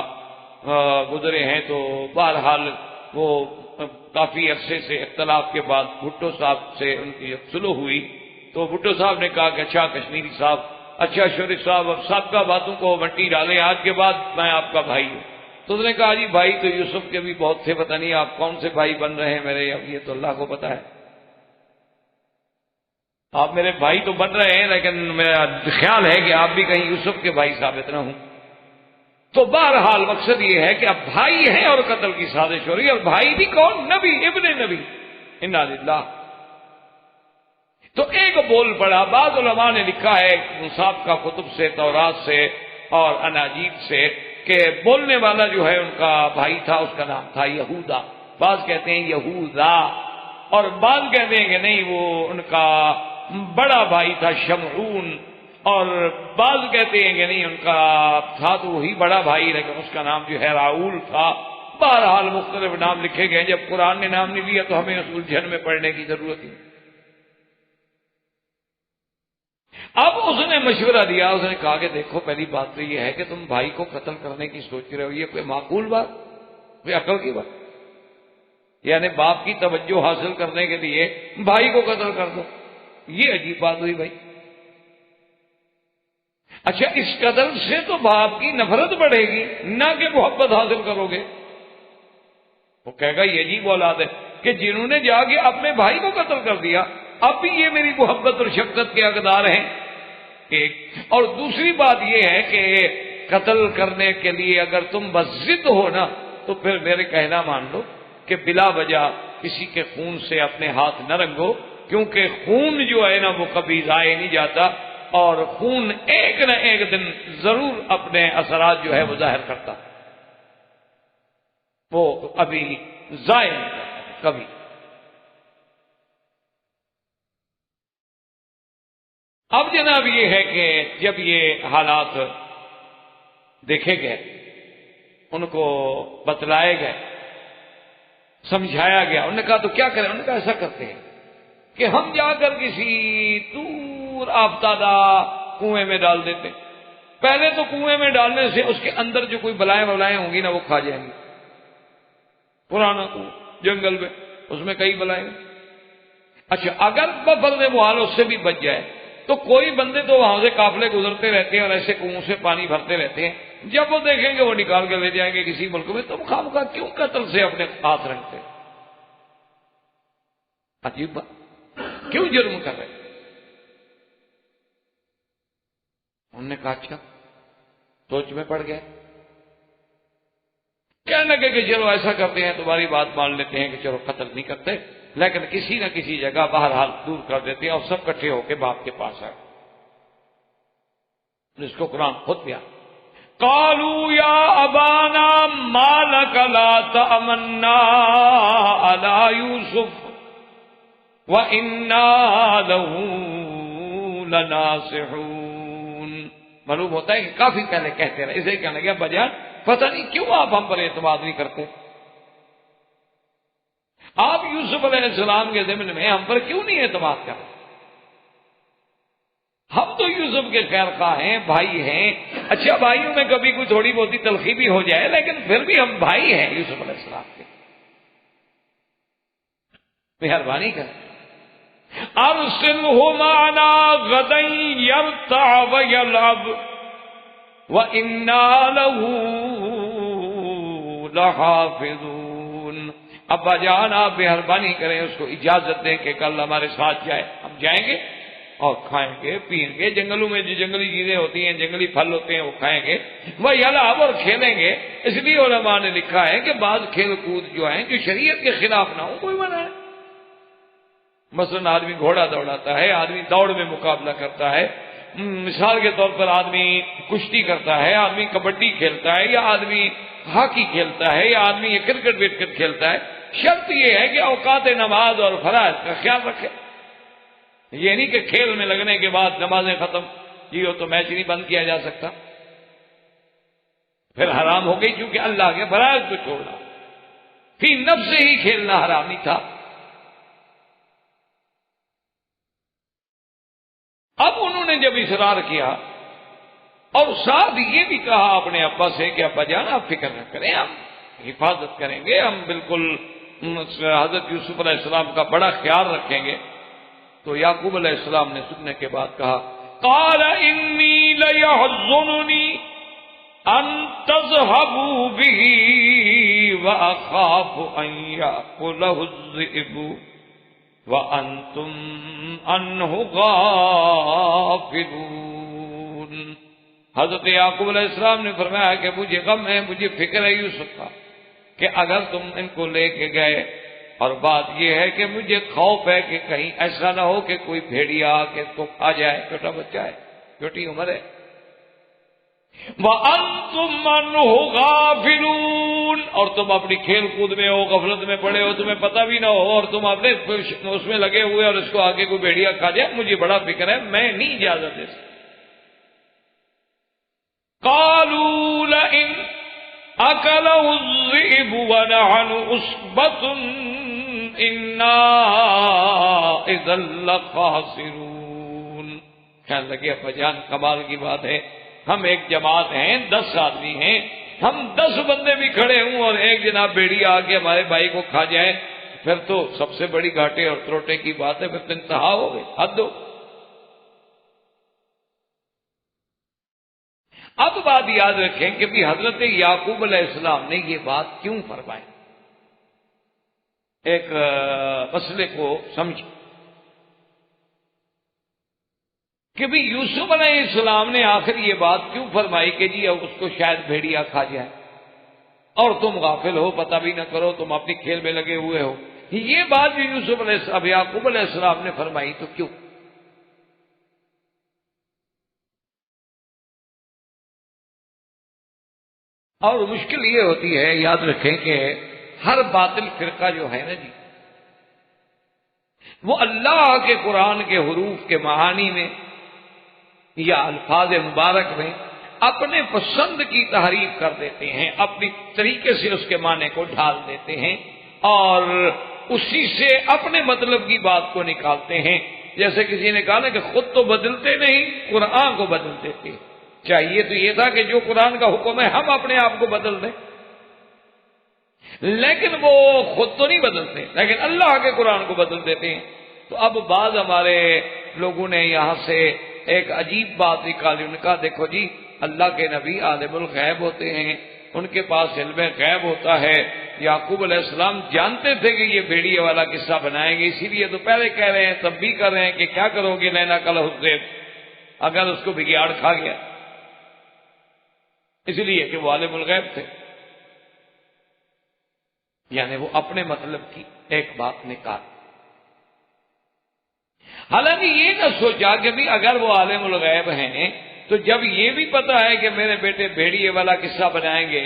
گزرے ہیں، تو بہرحال وہ کافی عرصے سے اختلاف کے بعد بھٹو صاحب سے ان کی جب صلح ہوئی تو بھٹو صاحب نے کہا کہ اچھا کشمیری صاحب، اچھا شریف صاحب، اب سابقہ باتوں کو مٹی ڈالیں، آج کے بعد میں آپ کا بھائی ہوں۔ تو اس نے کہا جی بھائی تو یوسف کے بھی بہت تھے، پتہ نہیں آپ کون سے بھائی بن رہے ہیں میرے، اب یہ تو اللہ کو پتا ہے، آپ میرے بھائی تو بن رہے ہیں لیکن میرا خیال ہے کہ آپ بھی کہیں یوسف کے بھائی ثابت نہ ہوں۔ تو بہرحال مقصد یہ ہے کہ اب بھائی ہیں اور قتل کی سازش ہو رہی ہے، اور بھائی بھی کون؟ نبی، ابن نبی، انا للہ۔ تو ایک بول پڑا، بعض علماء نے لکھا ہے سابقہ کتب سے، تورات سے اور اناجیل سے، کہ بولنے والا جو ہے ان کا بھائی تھا، اس کا نام تھا یہودا، بعض کہتے ہیں یہودا، اور بعض کہتے ہیں کہ نہیں وہ ان کا بڑا بھائی تھا شمعون، اور بعض کہتے ہیں کہ نہیں ان کا تھا تو وہی بڑا بھائی لیکن اس کا نام جو ہے راؤل تھا۔ بہرحال مختلف نام لکھے گئے، جب قرآن نے نام نہیں لیا تو ہمیں اس الجھن میں پڑھنے کی ضرورت نہیں۔ اب اس نے مشورہ دیا، اس نے کہا کہ دیکھو پہلی بات تو یہ ہے کہ تم بھائی کو قتل کرنے کی سوچ رہے ہو، یہ کوئی معقول بات، کوئی عقل کی بات؟ یعنی باپ کی توجہ حاصل کرنے کے لیے بھائی کو قتل کر دو، یہ عجیب بات ہوئی بھائی۔ اچھا اس قتل سے تو باپ کی نفرت بڑھے گی، نہ کہ محبت حاصل کرو گے۔ وہ کہے گا یہ عجیب اولاد ہے کہ جنہوں نے جا کے اپنے بھائی کو قتل کر دیا اب بھی یہ میری محبت اور شفقت کے حقدار ہیں، ایک۔ اور دوسری بات یہ ہے کہ قتل کرنے کے لیے اگر تم بس ضد ہو نا تو پھر میرے کہنا مان لو کہ بلا وجہ کسی کے خون سے اپنے ہاتھ نہ رنگو، کیونکہ خون جو ہے نا وہ کبھی ضائع نہیں جاتا، اور خون ایک نہ ایک دن ضرور اپنے اثرات جو ہے وہ ظاہر کرتا، وہ ابھی ضائع نہیں کرتا کبھی۔ اب جناب یہ ہے کہ جب یہ حالات دیکھے گئے، ان کو بتلائے گئے، سمجھایا گیا، انہوں نے کہا تو کیا کریں؟ انہوں نے کہا ایسا کرتے ہیں کہ ہم جا کر کسی دور آفتادہ کنویں میں ڈال دیتے ہیں۔ پہلے تو کنویں میں ڈالنے سے اس کے اندر جو کوئی بلائیں ہوں گی نا وہ کھا جائیں گی، پرانا کنواں جنگل میں، اس میں کئی بلائیں۔ اچھا اگر بفرض محال اس سے بھی بچ جائے تو کوئی بندے تو وہاں سے قافلے گزرتے رہتے ہیں اور ایسے کنووں سے پانی بھرتے رہتے ہیں، جب وہ دیکھیں گے وہ نکال کے لے جائیں گے کسی ملک میں، تم خواہ مخواہ کیوں قتل سے اپنے ہاتھ رکھتے؟ عجیب بات، کیوں جرم کر رہے؟ انہوں نے کہا اچھا، سوچ میں پڑ گئے، کہنے لگے کہ چلو ایسا کرتے ہیں، تمہاری بات مان لیتے ہیں کہ چلو قتل نہیں کرتے لیکن کسی نہ کسی جگہ بہرحال دور کر دیتے ہیں، اور سب کٹھے ہو کے باپ کے پاس آئے۔ جس کو قرآن خود بیان، قالوا یا ابانا ما لک لا تأمنا علی یوسف وَإِنَّا لَهُ لَنَاصِحُونَ۔ معلوم ہوتا ہے کہ کافی پہلے کہتے رہے، اسے کہنے لگا بجان پتہ نہیں کیوں آپ ہم پر اعتماد نہیں کرتے، آپ یوسف علیہ السلام کے ضمن میں ہم پر کیوں نہیں اعتماد کرتے؟ ہم تو یوسف کے خیر خواہ ہیں، بھائی ہیں۔ اچھا بھائیوں میں کبھی کوئی تھوڑی بہت تلخی بھی ہو جائے لیکن پھر بھی ہم بھائی ہیں یوسف علیہ السلام کے، مہربانی کریں۔ ارسلہ معنا غدا یرتع ویلعب وإنا له لحافظون۔ ابا جان آپ مہربانی کریں، اس کو اجازت دیں کہ کل ہمارے ساتھ جائے، ہم جائیں گے اور کھائیں گے پیئیں گے، جنگلوں میں جو جنگلی چیزیں ہوتی ہیں، جنگلی پھل ہوتے ہیں وہ کھائیں گے، وہ یلعب اور کھیلیں گے۔ اس لیے علماء نے لکھا ہے کہ بعض کھیل کود جو ہیں جو شریعت کے خلاف نہ ہو کوئی منع ہے، مثلاً آدمی گھوڑا دوڑاتا ہے، آدمی دوڑ میں مقابلہ کرتا ہے، مثال کے طور پر آدمی کشتی کرتا ہے، آدمی کبڈی کھیلتا ہے، یا آدمی ہاکی کھیلتا ہے، یا آدمی کرکٹ وکٹ کھیلتا ہے، شرط یہ ہے کہ اوقات نماز اور فرائض کا خیال رکھے۔ یہ نہیں کہ کھیل میں لگنے کے بعد نمازیں ختم، جی وہ تو میچ نہیں بند کیا جا سکتا، پھر حرام ہو گئی، کیونکہ اللہ کے فرائض کو چھوڑنا، فی نفس سے ہی کھیلنا حرام نہیں تھا۔ اب انہوں نے جب اصرار کیا اور ساتھ یہ بھی کہا اپنے ابا سے کہ ابا جان آپ فکر نہ کریں، ہم حفاظت کریں گے، ہم بالکل حضرت یوسف علیہ السلام کا بڑا خیال رکھیں گے، تو یعقوب علیہ السلام نے سننے کے بعد کہا قال انی لیحزننی ان تذهبوا به واخاف ان یاکلہ الذئب وانتم عنہ غافلون۔ حضرت یعقوب علیہ السلام نے فرمایا کہ مجھے غم ہے، مجھے فکر ہے یوسف کا کہ اگر تم ان کو لے کے گئے، اور بات یہ ہے کہ مجھے خوف ہے کہ کہیں ایسا نہ ہو کہ کوئی بھیڑیا آ کے اس کو کھا جائے، چھوٹا بچہ ہے، چھوٹی عمر ہے۔ وَأَنْتُمْ عَنْهُ غَافِلُونَ، اور تم اپنی کھیل کود میں ہو، غفلت میں پڑے ہو، تمہیں پتہ بھی نہ ہو، اور تم اپنے اس میں لگے ہوئے اور اس کو آگے کوئی بھیڑیا کھا جائے، مجھے بڑا فکر ہے، میں نہیں اجازت دے سکتا۔ قَالُوا لَئِنْ أَكَلَهُ الذِّئْبُ وَنَحْنُ عُصْبَةٌ إِنَّا إِذًا لَخَاسِرُونَ۔ کہنے لگے ابا جان کمال کی بات ہے، ہم ایک جماعت ہیں، 10 آدمی ہیں، ہم 10 بندے بھی کھڑے ہوں اور ایک جناب بیڑی آ کے ہمارے بھائی کو کھا جائے، پھر تو سب سے بڑی گھاٹے اور تروٹے کی بات ہے، پھر تو انتہا ہو گئی، حد ہو۔ اب بات یاد رکھیں کہ بھی حضرت یعقوب علیہ السلام نے یہ بات کیوں فرمائی، ایک مسئلے کو سمجھ کہ بھی یوسف علیہ السلام نے آخر یہ بات کیوں فرمائی کہ جی اب اس کو شاید بھیڑیا کھا جائے اور تم غافل ہو، پتہ بھی نہ کرو، تم اپنی کھیل میں لگے ہوئے ہو، یہ بات جو یوسف علیہ السلام یعقوب علیہ السلام نے فرمائی تو کیوں؟ اور مشکل یہ ہوتی ہے، یاد رکھیں کہ ہر باطل فرقہ جو ہے نا جی، وہ اللہ کے قرآن کے حروف کے معانی میں یا الفاظ مبارک میں اپنے پسند کی تحریف کر دیتے ہیں، اپنی طریقے سے اس کے معنی کو ڈھال دیتے ہیں اور اسی سے اپنے مطلب کی بات کو نکالتے ہیں۔ جیسے کسی نے کہا نا کہ خود تو بدلتے نہیں، قرآن کو بدل دیتے ہیں۔ چاہیے تو یہ تھا کہ جو قرآن کا حکم ہے ہم اپنے آپ کو بدل دیں، لیکن وہ خود تو نہیں بدلتے، لیکن اللہ کے قرآن کو بدل دیتے ہیں۔ تو اب بعض ہمارے لوگوں نے یہاں سے ایک عجیب بات نکالی، ان کا دیکھو جی اللہ کے نبی عالم الغیب ہوتے ہیں، ان کے پاس علم غیب ہوتا ہے، یعقوب علیہ السلام جانتے تھے کہ یہ بھیڑیے والا قصہ بنائیں گے، اسی لیے تو پہلے کہہ رہے ہیں، تب بھی کر رہے ہیں کہ کیا کرو گے لینا کل حسیب اگر اس کو بگیاڑ کھا گیا، اس لیے کہ وہ عالم الغیب تھے، یعنی وہ اپنے مطلب کی ایک بات نکال۔ حالانکہ یہ نہ سوچا کہ بھی اگر وہ عالم الغیب ہیں تو جب یہ بھی پتا ہے کہ میرے بیٹے بھیڑیے والا قصہ بنائیں گے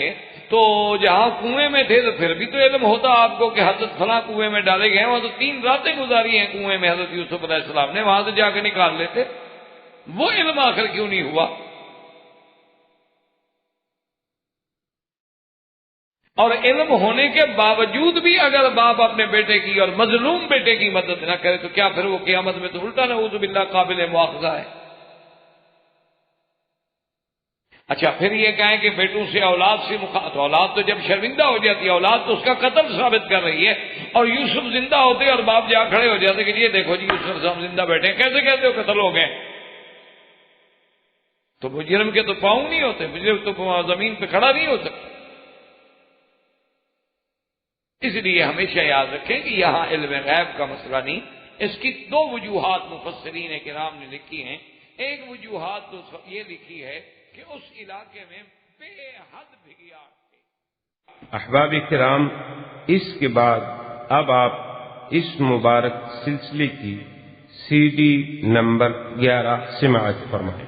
تو جہاں کنویں میں تھے تو پھر بھی تو علم ہوتا آپ کو کہ حضرت فلاں کنویں میں ڈالے گئے ہیں، وہاں تو 3 راتیں گزاری ہیں کنویں میں حضرت یوسف علیہ السلام نے، وہاں سے جا کے نکال لیتے، وہ علم آخر کیوں نہیں ہوا؟ اور علم ہونے کے باوجود بھی اگر باپ اپنے بیٹے کی اور مظلوم بیٹے کی مدد نہ کرے تو کیا پھر وہ قیامت میں تو الٹا نعوذ باللہ قابل مواخذہ ہے۔ اچھا پھر یہ کہیں کہ بیٹوں سے اولاد سے تو اولاد تو جب شرمندہ ہو جاتی ہے، اولاد تو اس کا قتل ثابت کر رہی ہے، اور یوسف زندہ ہوتے اور باپ جا کھڑے ہو جاتے کہ یہ دیکھو جی یوسف صاحب زندہ بیٹھے ہیں، کیسے کہتے ہو قتل ہو گئے؟ تو مجرم کے تو پاؤں نہیں ہوتے، مجرم تو زمین پہ کھڑا نہیں ہو سکتا۔ اس لیے ہمیشہ یاد رکھیں کہ یہاں علم غیب کا مسئلہ نہیں، اس کی 2 وجوہات مفسرین کرام نے لکھی ہیں۔ ایک وجوہات تو یہ لکھی ہے کہ اس علاقے میں بے حد بھگیاڑ تھے۔ احباب کرام، اس کے بعد اب آپ اس مبارک سلسلے کی CD نمبر 11 سماعت فرمائیں۔